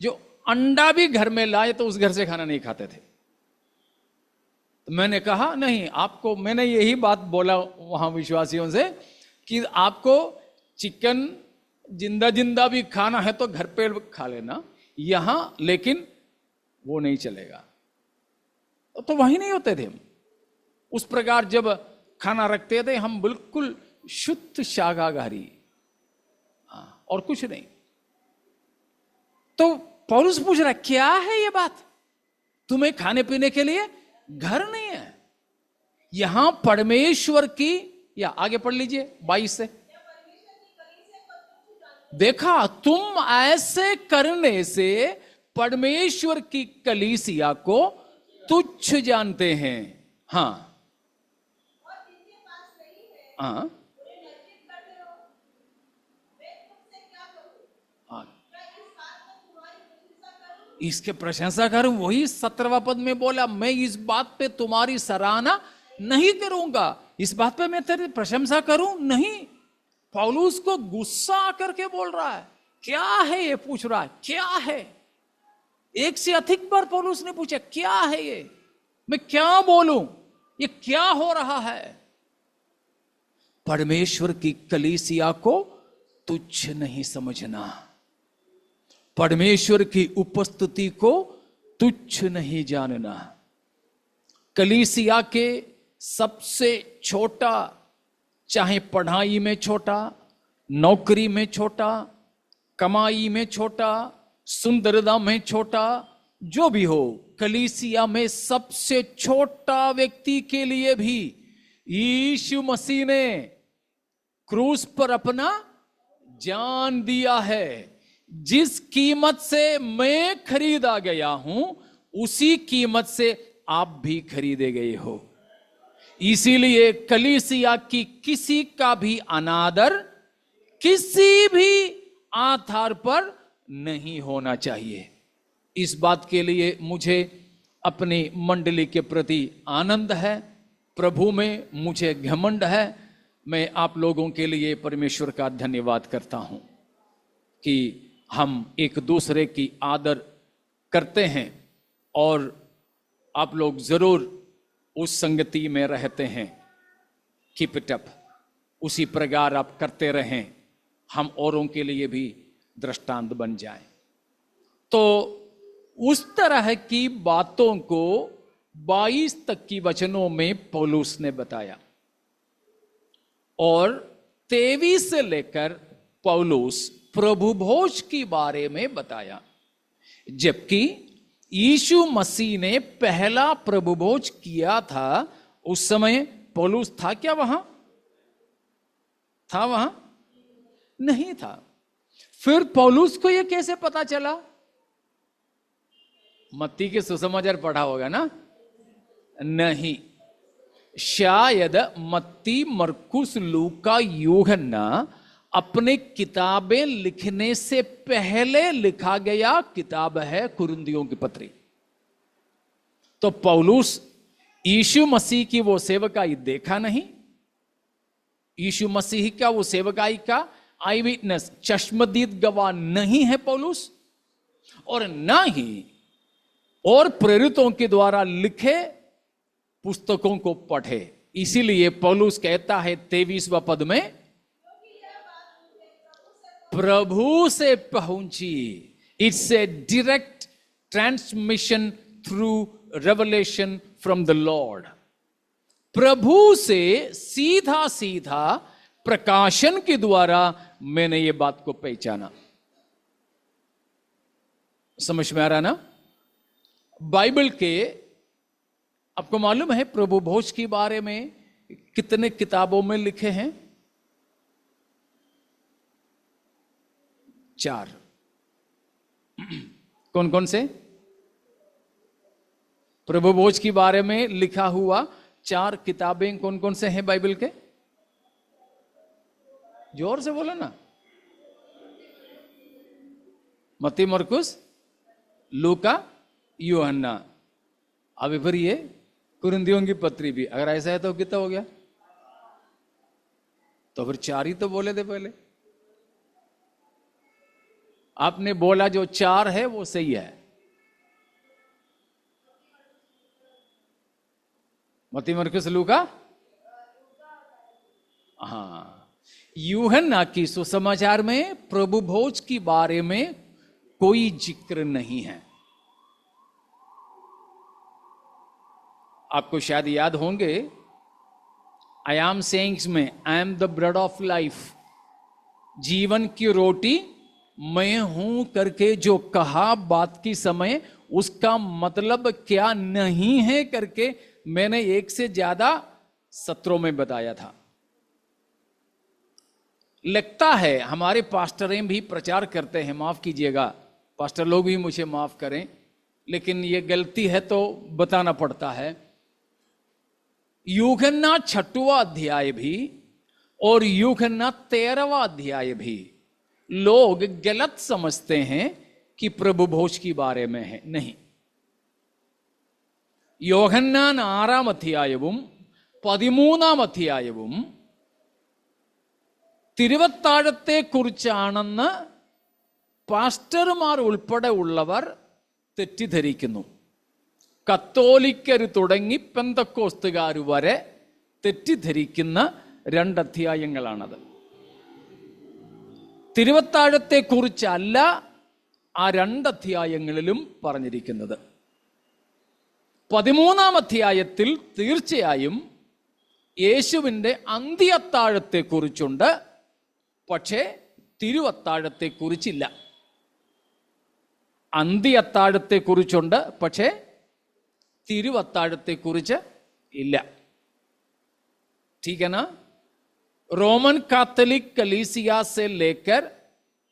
जो अंडा भी घर में लाए तो उस घर से खाना नहीं खाते थे। तो मैंने कहा नहीं, आपको, मैंने यही बात बोला वहां विश्वासियों से कि आपको चिकन जिंदा जिंदा भी खाना है तो घर पे खा लेना, यहां लेकिन वो नहीं चलेगा। तो वही नहीं होते थे हम। उस प्रकार जब खाना रखते थे हम बिल्कुल शुद्ध शाकाहारी, और कुछ नहीं। तो पौलुस पूछ रहा है, क्या है ये बात? तुम्हें खाने पीने के लिए घर नहीं है। यहां परमेश्वर की, या आगे पढ़ लीजिए 22 से। देखा, तुम ऐसे करने से परमेश्वर की कलीसिया को तुच्छ जानते हैं। हाँ, हाँ, इसके प्रशंसा करूं, वही 17वां पद में बोला, मैं इस बात पे तुम्हारी सराहना नहीं करूंगा, इस बात पे मैं तेरी प्रशंसा करूं नहीं। पौलुस को गुस्सा आकर के बोल रहा है, क्या है ये? पूछ रहा है क्या है। एक से अधिक बार पौलुस ने पूछा, क्या है ये? मैं क्या बोलूं? ये क्या हो रहा है? परमेश्वर की कलीसिया को तुच्छ नहीं समझना, परमेश्वर की उपस्थिति को तुच्छ नहीं जानना। कलीसिया के सबसे छोटा, चाहे पढ़ाई में छोटा, नौकरी में छोटा, कमाई में छोटा, सुंदरता में छोटा, जो भी हो, कलीसिया में सबसे छोटा व्यक्ति के लिए भी यीशु मसीह ने क्रूस पर अपना जान दिया है। जिस कीमत से मैं खरीदा गया हूं, उसी कीमत से आप भी खरीदे गए हो। इसीलिए कलीसिया की किसी का भी अनादर किसी भी आधार पर नहीं होना चाहिए। इस बात के लिए मुझे अपनी मंडली के प्रति आनंद है, प्रभु में मुझे घमंड है। मैं आप लोगों के लिए परमेश्वर का धन्यवाद करता हूं कि हम एक दूसरे की आदर करते हैं और आप लोग जरूर उस संगति में रहते हैं। कीप इट अप, उसी प्रकार आप करते रहें, हम औरों के लिए भी दृष्टांत बन जाएं। तो उस तरह की बातों को 22 तक की वचनों में पौलुस ने बताया और 23 से लेकर पौलुस प्रभु भोज के बारे में बताया। जबकि यीशु मसीह ने पहला प्रभु भोज किया था, उस समय पौलुस था क्या वहां? था वहां? नहीं था। फिर पौलुस को यह कैसे पता चला? मत्ती के सुसमाचार पढ़ा होगा ना? नहीं, शायद मत्ती, मरकुस, लूका, यूहन्ना अपने किताबें लिखने से पहले लिखा गया किताब है कुरिन्थियों की पत्री। तो पौलुस यीशु मसीह की वो सेवकाई देखा नहीं, यीशु मसीह का वो सेवकाई का आई विटनेस, चश्मदीद गवाह नहीं है पौलुस, और ना ही और प्रेरितों के द्वारा लिखे पुस्तकों को पढ़े। इसीलिए पौलुस कहता है 23वां पद में, प्रभु से पहुंची। It's a direct transmission through revelation from the Lord. प्रभु से सीधा सीधा प्रकाशन के द्वारा मैंने ये बात को पहचाना। समझ में आ रहा ना? बाइबल के आपको मालूम है प्रभु भोज के बारे में कितने किताबों में लिखे हैं? 4। कौन कौन से? प्रभु भोज के बारे में लिखा हुआ 4 किताबें कौन कौन से हैं बाइबल के? जोर से बोलो ना। मत्ती, मरकुस, लूका, यूहन्ना। अब फिर ये कुरिन्थियों की पत्री भी। अगर ऐसा है तो कितना हो गया? तो फिर 4 ही तो बोले थे पहले। आपने बोला जो 4 है वो सही है। मत्ती, मरकुस, लूका, हाँ। यूहन्ना की सुसमाचार में प्रभु भोज के बारे में कोई जिक्र नहीं है। आपको शायद याद होंगे, आई एम सेइंग्स में I am the bread of life, जीवन की रोटी मैं हूं करके जो कहा बात की समय, उसका मतलब क्या नहीं है करके मैंने 1 से ज्यादा सत्रों में बताया था। लगता है हमारे पास्टरें भी प्रचार करते हैं, माफ कीजिएगा पास्टर लोग भी मुझे माफ करें, लेकिन ये गलती है तो बताना पड़ता है। यूहन्ना 6वां अध्याय भी और यूहन्ना 13वां अध्याय भी लोग गलत समझते हैं कि प्रभु भोज के बारे में है। नहीं, യോഹന്നാൻ 6-ാം അധ്യായവും 13-ാം അധ്യായവും തിരുവത്താഴത്തെ കുറിച്ചാണെന്ന് പാസ്റ്റർമാർ ഉൾപ്പെടെ ഉള്ളവർ തെറ്റിദ്ധരിക്കുന്നു. കത്തോലിക്കർ തുടങ്ങി പെന്തക്കോസ്തുകാർ വരെ തെറ്റിദ്ധരിക്കുന്ന 2 അധ്യായങ്ങളാണത്. തിരുവത്താഴത്തെ കുറിച്ചല്ല ആ 2 അധ്യായങ്ങളിലും പറഞ്ഞിരിക്കുന്നത്. 13-ാം അധ്യായത്തിൽ തീർച്ചയായും യേശുവിൻ്റെ അന്ത്യത്താഴത്തെ കുറിച്ചുണ്ട്, പക്ഷേ തിരുവത്താഴത്തെ കുറിച്ചില്ല. അന്ത്യത്താഴത്തെ കുറിച്ചുണ്ട്, പക്ഷേ തിരുവത്താഴത്തെ കുറിച്ച് ഇല്ല. ठीक है ना? रोमन कैथोलिक कलीसिया से लेकर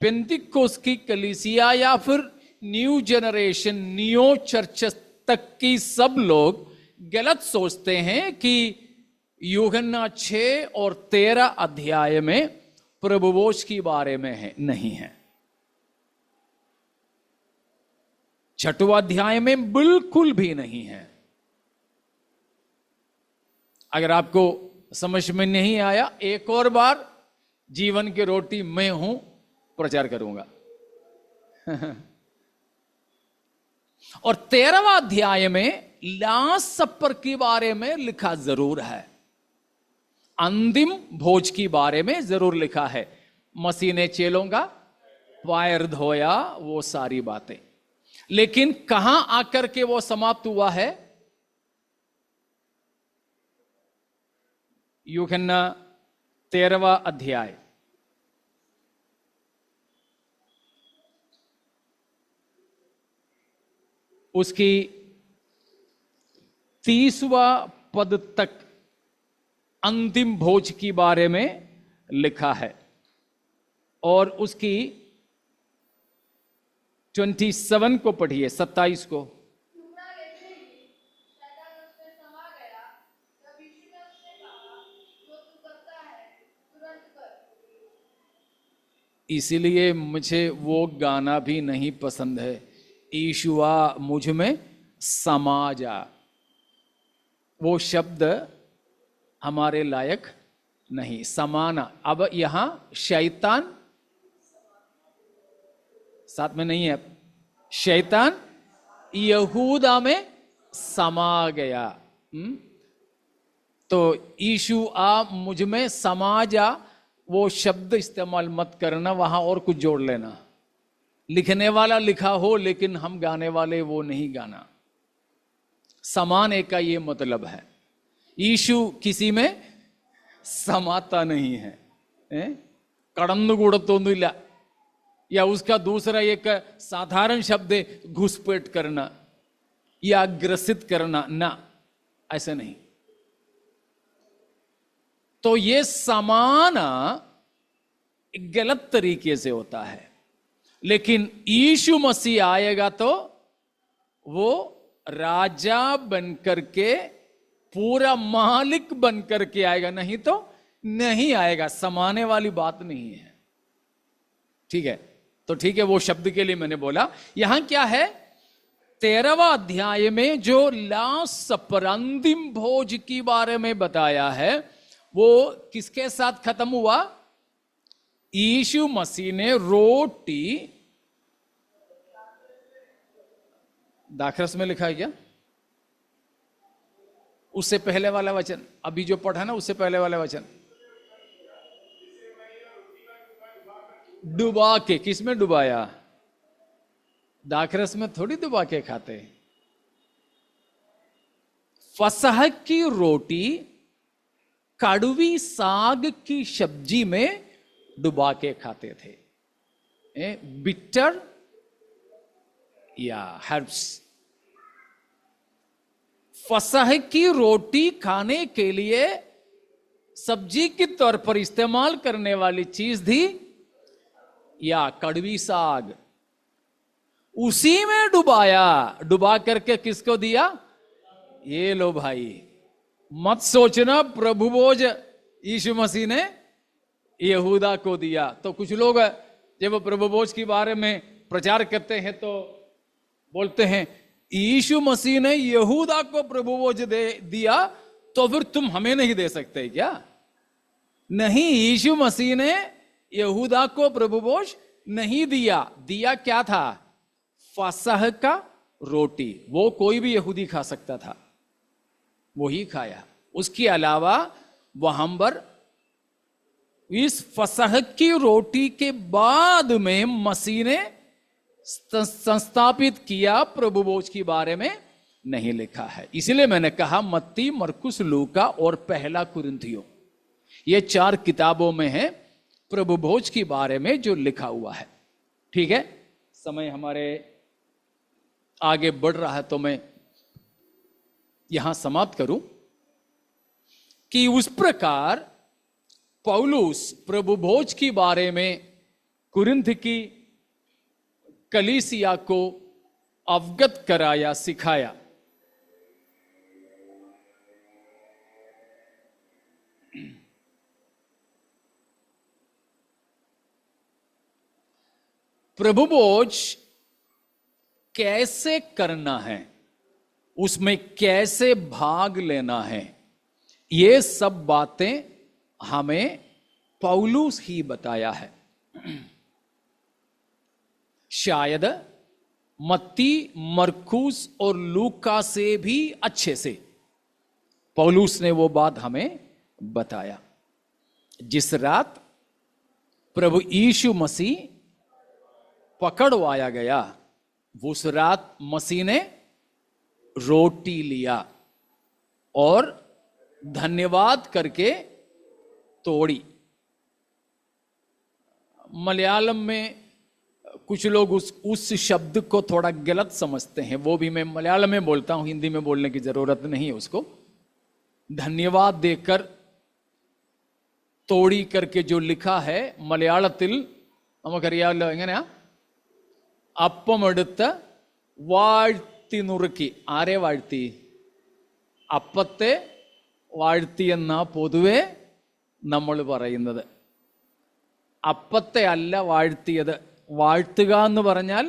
पेंतिकोस की कलीसिया या फिर न्यू जनरेशन नियो चर्चेस तक की सब लोग गलत सोचते हैं कि यूहन्ना 6 और 13 अध्याय में प्रभु भोज के बारे में है। नहीं है। छठवां अध्याय में बिल्कुल भी नहीं है। अगर आपको समझ में नहीं आया, एक और बार जीवन की रोटी मैं हूं प्रचार करूंगा। और 13वां अध्याय में लास्ट सपर के बारे में लिखा जरूर है, अंतिम भोज के बारे में जरूर लिखा है। मसीह ने चेलों का पैर धोया, वो सारी बातें, लेकिन कहां आकर के वो समाप्त हुआ है? यूहन्ना 13वां अध्याय, उसकी 30वां पद तक अंतिम भोज के बारे में लिखा है, और उसकी 27 को पढ़िए, 27 को। इसीलिए मुझे वो गाना भी नहीं पसंद है, ईशुआ मुझ में समा जा। वो शब्द हमारे लायक नहीं, समाना। अब यहां शैतान साथ में नहीं है, शैतान यहूदा में समा गया। तो यीशु आ मुझ में समा जा, वो शब्द इस्तेमाल मत करना, वहां और कुछ जोड़ लेना। लिखने वाला लिखा हो लेकिन हम गाने वाले वो नहीं गाना। समाने का ये मतलब है, यीशु किसी में समाता नहीं है। कड़ंदुगुड़तोंदिല്ല, या उसका दूसरा एक साधारण शब्द है घुसपैठ करना या ग्रसित करना, ना, ऐसा नहीं। तो ये समाना गलत तरीके से होता है, लेकिन यीशु मसीह आएगा तो वो राजा बनकर के, पूरा मालिक बनकर के आएगा, नहीं तो नहीं आएगा। समाने वाली बात नहीं है, ठीक है? तो ठीक है, वो शब्द के लिए मैंने बोला। यहां क्या है, 13वां अध्याय में जो लास्ट सपर, अंतिम भोज के बारे में बताया है, वो किसके साथ खत्म हुआ? यीशु मसीह ने रोटी, दाखरस में लिखा है क्या? उससे पहले वाला वचन, अभी जो पढ़ा ना, उससे पहले वाला वचन, डुबा के। किसमें डुबाया? दाखरस में थोड़ी डुबा के खाते। फसह की रोटी कड़वी साग की सब्जी में डुबा के खाते थे, बिटर या हर्ब्स। फसह की रोटी खाने के लिए सब्जी के तौर पर इस्तेमाल करने वाली चीज थी या कड़वी साग, उसी में डुबाया। डुबा करके किसको दिया? ये लो भाई, मत सोचना प्रभु भोज यीशु मसीह ने यहूदा को दिया। तो कुछ लोग जब प्रभु भोज के बारे में प्रचार करते हैं तो बोलते हैं यीशु मसीह ने यहूदा को प्रभु भोज दे दिया, तो फिर तुम हमें नहीं दे सकते क्या? नहीं, यीशु मसीह ने यहूदा को प्रभु भोज नहीं दिया। दिया क्या था? फसह का रोटी। वो कोई भी यहूदी खा सकता था, वही खाया। उसके अलावा वहां पर इस फसह की रोटी के बाद में मसीह ने संस्थापित किया, प्रभु भोज के बारे में नहीं लिखा है। इसलिए मैंने कहा मत्ती, मरकुस, लूका और पहला कुरिन्थियों, ये 4 किताबों में है प्रभु भोज के बारे में जो लिखा हुआ है। ठीक है, समय हमारे आगे बढ़ रहा है तो मैं यहां समाप्त करूं कि उस प्रकार पौलुस प्रभु भोज के बारे में कुरिन्थ की कलीसिया को अवगत कराया, सिखाया। प्रभु भोज कैसे करना है, उसमें कैसे भाग लेना है, ये सब बातें हमें पौलुस ही बताया है। शायद मत्ती, मरकुस और लूका से भी अच्छे से पौलुस ने वो बात हमें बताया। जिस रात प्रभु यीशु मसीह पकड़वाया गया, उस रात मसीह ने रोटी लिया और धन्यवाद करके तोड़ी। मलयालम में कुछ लोग उस शब्द को थोड़ा गलत समझते हैं, वो भी मैं मलयालम में बोलता हूं, हिंदी में बोलने की जरूरत नहीं है उसको। धन्यवाद देकर തോടി करके जो लिखा है മലയാളത്തിൽ നമുക്കറിയാമല്ലോ എങ്ങനെയാ, അപ്പമെടുത്ത് വാഴ്ത്തി നുറുക്കി. ആരെ വാഴ്ത്തി? അപ്പത്തെ വാഴ്ത്തിയെന്ന പൊതുവെ നമ്മൾ പറയുന്നത്. അപ്പത്തെ അല്ല വാഴ്ത്തിയത്. വാഴ്ത്തുക എന്ന് പറഞ്ഞാൽ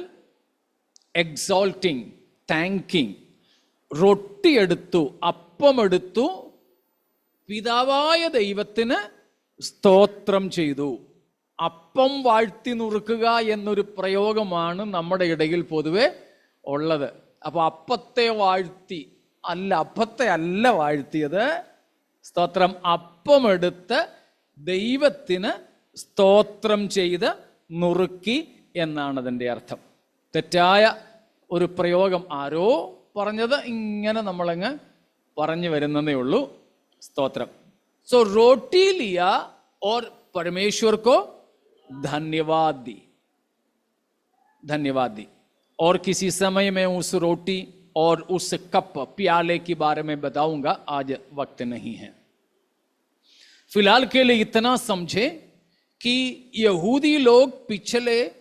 എക്സോൾട്ടിങ്, താങ്കിങ്. റൊട്ടിയെടുത്തു, അപ്പമെടുത്തു, പിതാവായ ദൈവത്തിന് സ്തോത്രം ചെയ്തു. അപ്പം വാഴ്ത്തി നുറുക്കുക എന്നൊരു പ്രയോഗമാണ് നമ്മുടെ ഇടയിൽ പൊതുവെ ഉള്ളത്. അപ്പൊ അപ്പത്തെ വാഴ്ത്തി അല്ല, അപ്പത്തെ അല്ല വാഴ്ത്തിയത്, സ്തോത്രം. അപ്പമെടുത്ത് ദൈവത്തിന് സ്തോത്രം ചെയ്ത് നുറുക്കി എന്നാണ് അതിൻ്റെ അർത്ഥം. തെറ്റായ ഒരു പ്രയോഗം ആരോ പറഞ്ഞത് ഇങ്ങനെ നമ്മളങ്ങ് പറഞ്ഞു വരുന്നതേ ഉള്ളൂ. സ്തോത്രം. सो रोटी लिया और परमेश्वर को धन्यवाद दी, धन्यवाद दी. और किसी समय में उस रोटी और उस कप, प्याले के बारे में बताऊंगा, आज वक्त नहीं है. फिलहाल के लिए इतना समझे कि यहूदी लोग पिछले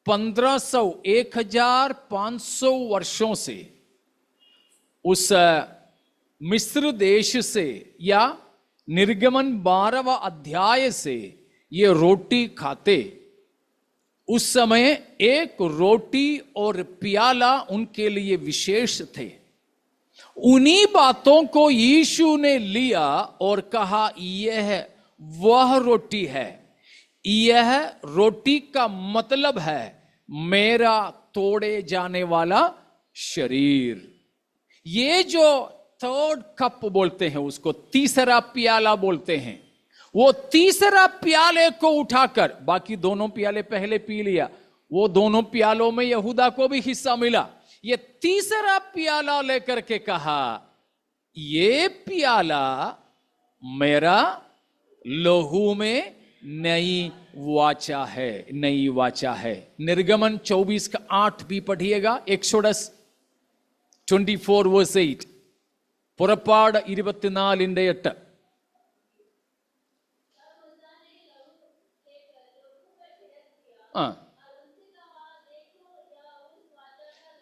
1500 वर्षों से उस मिस्र देश से या निर्गमन 12वां अध्याय से ये रोटी खाते. उस समय एक रोटी और प्याला उनके लिए विशेष थे. उन्हीं बातों को यीशु ने लिया और कहा, यह वह रोटी है, यह रोटी का मतलब है मेरा तोड़े जाने वाला शरीर. ये जो थर्ड कप बोलते हैं, उसको तीसरा प्याला बोलते हैं. वो तीसरा प्याले को उठाकर, बाकी दोनों प्याले पहले पी लिया, वो दोनों प्यालों में यहूदा को भी हिस्सा मिला. ये तीसरा प्याला लेकर के कहा, ये प्याला मेरा लहू में नई वाचा है, नई वाचा है. निर्गमन 24 का 8 भी पढ़िएगा. Exodus 24 verse 8. പുറപ്പാട് 24:8.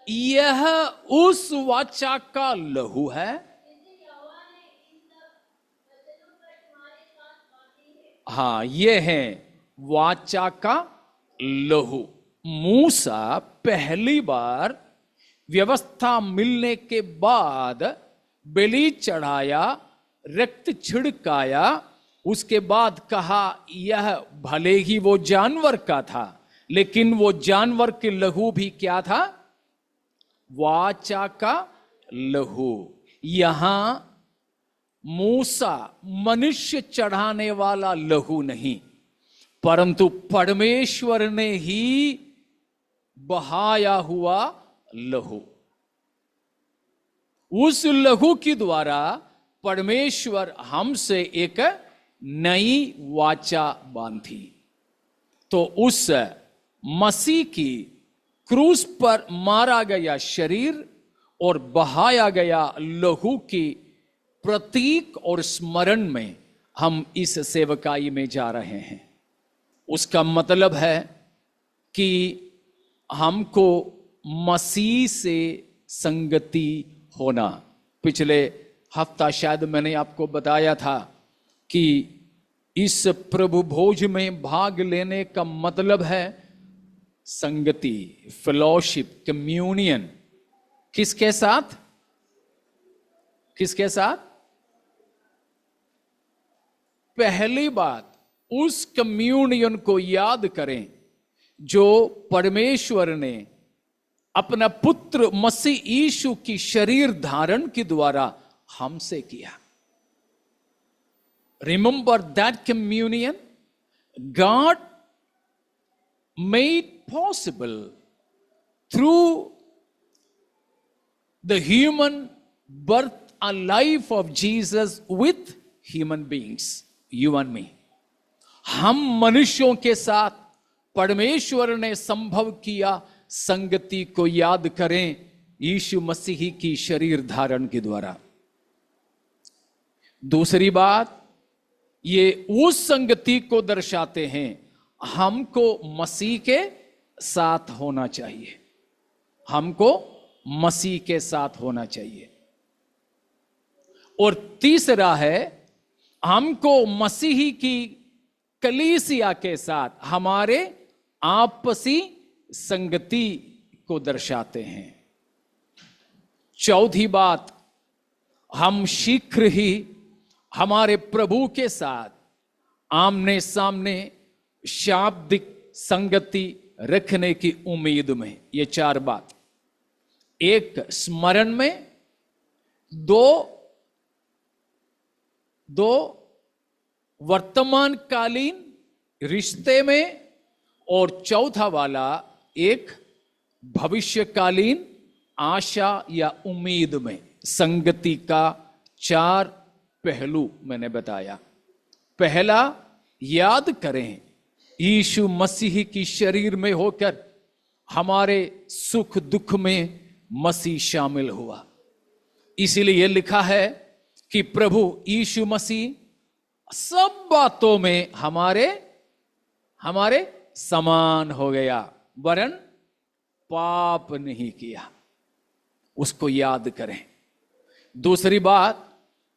यह उस वाचा का लहू है. हाँ, ये है वाचा का लहू. मूसा पहली बार व्यवस्था मिलने के बाद बलि चढ़ाया, रक्त छिड़काया, उसके बाद कहा यह भले ही वो जानवर का था, लेकिन वो जानवर के लहू भी क्या था? वाचा का लहू. यहां मूसा मनुष्य चढ़ाने वाला लहू नहीं, परंतु परमेश्वर ने ही बहाया हुआ लहू. उस लहू के द्वारा परमेश्वर हमसे एक नई वाचा बांधी. तो उस मसीह की क्रूस पर मारा गया शरीर और बहाया गया लहू की प्रतीक और स्मरण में हम इस सेवकाई में जा रहे हैं. उसका मतलब है कि हमको मसीह से संगति होना. पिछले हफ्ता शायद मैंने आपको बताया था कि इस प्रभु भोज में भाग लेने का मतलब है संगति, फेलोशिप, कम्युनियन। किसके साथ? किसके साथ? पहली बात, उस कम्युनियन को याद करें जो परमेश्वर ने अपना पुत्र मसीह यीशु की शरीर धारण के द्वारा हमसे किया। Remember that communion God made possible through the human birth a life of Jesus with human beings, you and me. हम मनुष्यों के साथ परमेश्वर ने संभव किया संगति को याद करें यीशु मसीह की शरीर धारण के द्वारा। दूसरी बात, ये उस संगति को दर्शाते हैं हमको मसीह के साथ होना चाहिए। हमको मसीह के साथ होना चाहिए। और तीसरा है, हमको मसीही की कलीसिया के साथ हमारे आपसी संगति को दर्शाते हैं। चौथी बात, हम शीघ्र ही हमारे प्रभु के साथ आमने सामने शाब्दिक संगति रखने की उम्मीद में। ये चार बात, एक स्मरण में, दो वर्तमान कालीन रिश्ते में, और चौथा वाला एक भविष्यकालीन आशा या उम्मीद में। संगति का चार पहलू मैंने बताया। पहला, याद करें यीशु मसीह की शरीर में होकर हमारे सुख दुख में मसीह शामिल हुआ। इसीलिए लिखा है कि प्रभु यीशु मसीह सब बातों में हमारे समान हो गया, वरन पाप नहीं किया। उसको याद करें। दूसरी बात,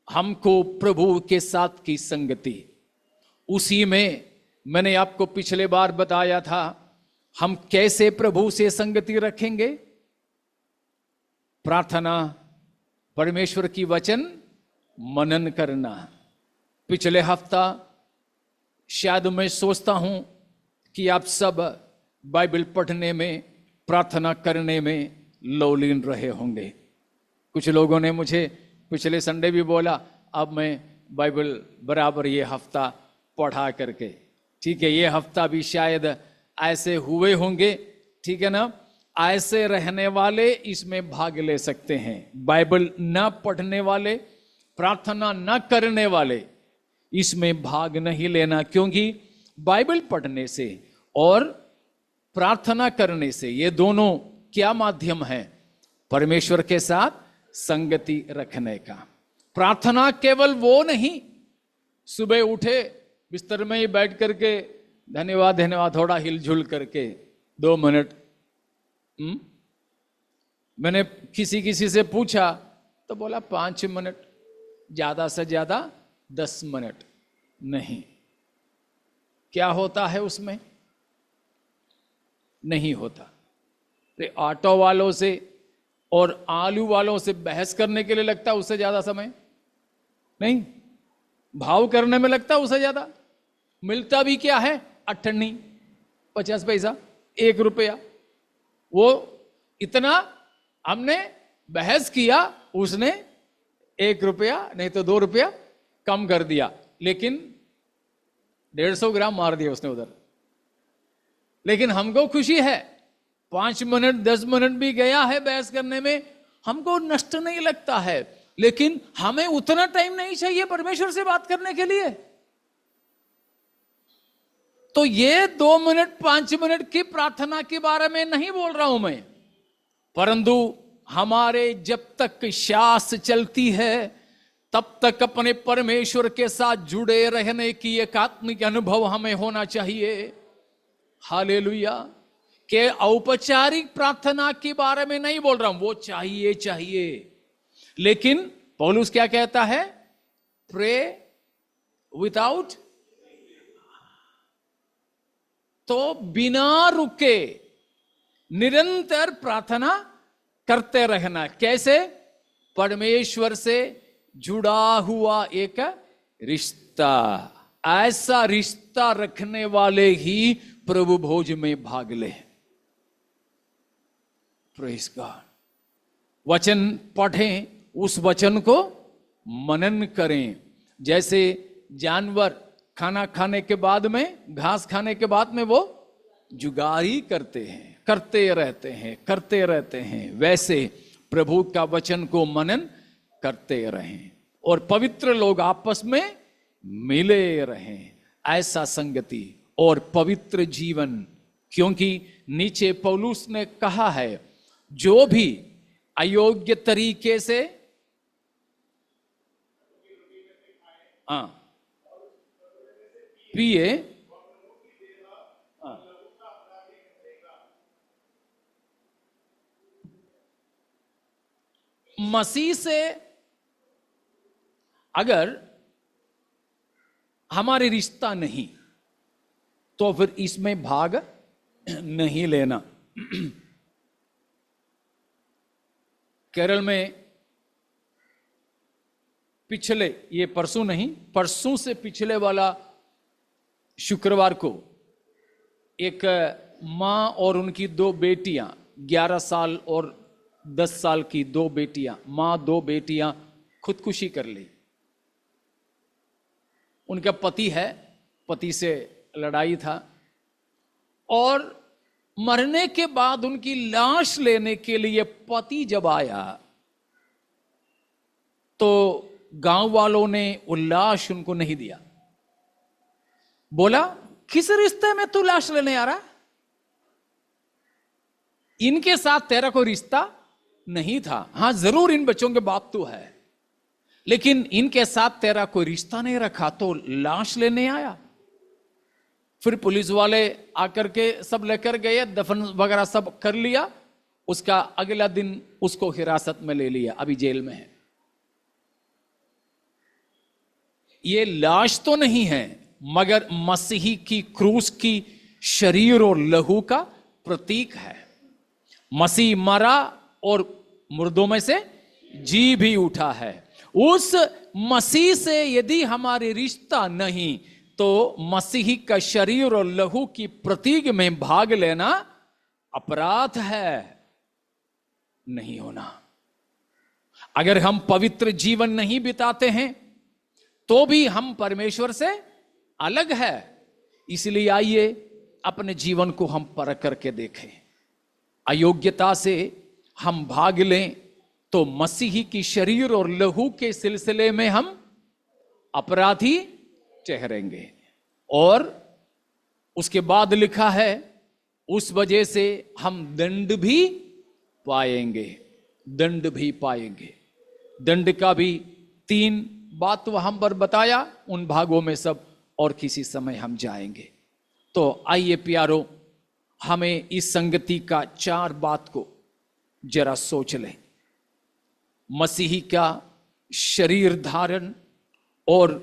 हमको प्रभु के साथ की संगति, उसी में मैंने आपको पिछले बार बताया था हम कैसे प्रभु से संगति रखेंगे। प्रार्थना, परमेश्वर की वचन मनन करना। पिछले हफ्ता शायद मैं सोचता हूं कि आप सब बाइबल पढ़ने में, प्रार्थना करने में लौलीन रहे होंगे। कुछ लोगों ने मुझे पिछले संडे भी बोला अब मैं बाइबल बराबर ये हफ्ता पढ़ा करके। ठीक है, ये हफ्ता भी शायद ऐसे हुए होंगे, ठीक है ना। ऐसे रहने वाले इसमें भाग ले सकते हैं। बाइबल ना पढ़ने वाले, प्रार्थना ना करने वाले इसमें भाग नहीं लेना, क्योंकि बाइबल पढ़ने से और प्रार्थना करने से ये दोनों क्या माध्यम है? परमेश्वर के साथ संगति रखने का। प्रार्थना केवल वो नहीं, सुबह उठे बिस्तर में ही बैठ करके धन्यवाद धन्यवाद थोड़ा हिलझुल करके 2 मिनट। मैंने किसी से पूछा तो बोला 5 मिनट, ज्यादा से ज्यादा 10 मिनट। नहीं, क्या होता है उसमें? नहीं होता। ऑटो वालों से और आलू वालों से बहस करने के लिए लगता है उससे ज्यादा समय नहीं, भाव करने में लगता है उससे ज्यादा। मिलता भी क्या है? अठन्नी, 50 पैसा, 1 रुपया। वो इतना हमने बहस किया, उसने 1 रुपया नहीं तो 2 रुपया कम कर दिया, लेकिन 150 ग्राम मार दिया उसने उधर। लेकिन हमको खुशी है, 5 मिनट 10 मिनट भी गया है बहस करने में, हमको नष्ट नहीं लगता है। लेकिन हमें उतना टाइम नहीं चाहिए परमेश्वर से बात करने के लिए। तो ये 2 मिनट 5 मिनट की प्रार्थना के बारे में नहीं बोल रहा हूं मैं, परंतु हमारे जब तक श्वास चलती है तब तक अपने परमेश्वर के साथ जुड़े रहने की एक आत्मिक अनुभव हमें होना चाहिए। हालेलुया। के औपचारिक प्रार्थना के बारे में नहीं बोल रहा हूं, वो चाहिए। लेकिन पौलुस क्या कहता है? प्रे विदाउट, तो बिना रुके निरंतर प्रार्थना करते रहना। कैसे? परमेश्वर से जुड़ा हुआ एक रिश्ता। ऐसा रिश्ता रखने वाले ही प्रभु भोज में भाग ले। Praise God. वचन पढ़ें, उस वचन को मनन करें। जैसे जानवर खाना खाने के बाद में, घास खाने के बाद में वो जुगारी करते हैं, करते रहते हैं, वैसे प्रभु का वचन को मनन करते रहें और पवित्र लोग आपस में मिले रहें। ऐसा संगति और पवित्र जीवन, क्योंकि नीचे पौलुस ने कहा है, जो भी अयोग्य तरीके से पिए, मसीह से अगर हमारे रिश्ता नहीं तो फिर इसमें भाग नहीं लेना। केरल में पिछले, ये परसों नहीं, परसों से पिछले वाला शुक्रवार को एक मां और उनकी दो बेटियां, 11 साल और 10 साल की दो बेटियां, मां दो बेटियां खुदकुशी कर ली। उनका पति है, पति से लड़ाई था और मरने के बाद उनकी लाश लेने के लिए पति जब आया तो गांव वालों ने वो लाश उनको नहीं दिया। बोला, किस रिश्ते में तू लाश लेने आ रहा? इनके साथ तेरा कोई रिश्ता नहीं था। हां, जरूर इन बच्चों के बाप तू है, लेकिन इनके साथ तेरा कोई रिश्ता नहीं रखा, तो लाश लेने आया। फिर पुलिस वाले आकर के सब लेकर गए, दफन वगैरह सब कर लिया। उसका अगला दिन उसको हिरासत में ले लिया, अभी जेल में है। ये लाश तो नहीं है, मगर मसीही की क्रूस की शरीर और लहू का प्रतीक है। मसीह मरा और मुर्दों में से जी भी उठा है। उस मसीह से यदि हमारे रिश्ता नहीं, तो मसीही का शरीर और लहू की प्रतीक में भाग लेना अपराध है, नहीं होना। अगर हम पवित्र जीवन नहीं बिताते हैं तो भी हम परमेश्वर से अलग है। इसलिए आइए अपने जीवन को हम परख करके देखें। अयोग्यता से हम भाग लें तो मसीही की शरीर और लहू के सिलसिले में हम अपराधी ठहरेंगे। और उसके बाद लिखा है, उस वजह से हम दंड भी पाएंगे, दंड भी पाएंगे। दंड का भी 3 बात वहां पर बताया, उन भागों में सब और किसी समय हम जाएंगे। तो आइए प्यारो, हमें इस संगति का 4 बात को जरा सोच लें। मसीही का शरीर धारण और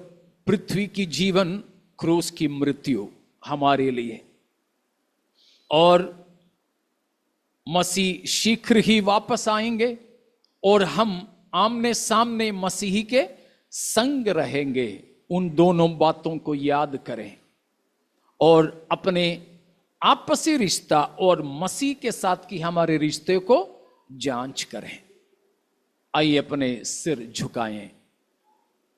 पृथ्वी की जीवन, क्रूस की मृत्यु हमारे लिए, और मसीह शीघ्र ही वापस आएंगे और हम आमने सामने मसीही के संग रहेंगे। उन दोनों बातों को याद करें और अपने आपसी रिश्ता और मसीह के साथ की हमारे रिश्ते को जांच करें। आइए अपने सिर झुकाएं।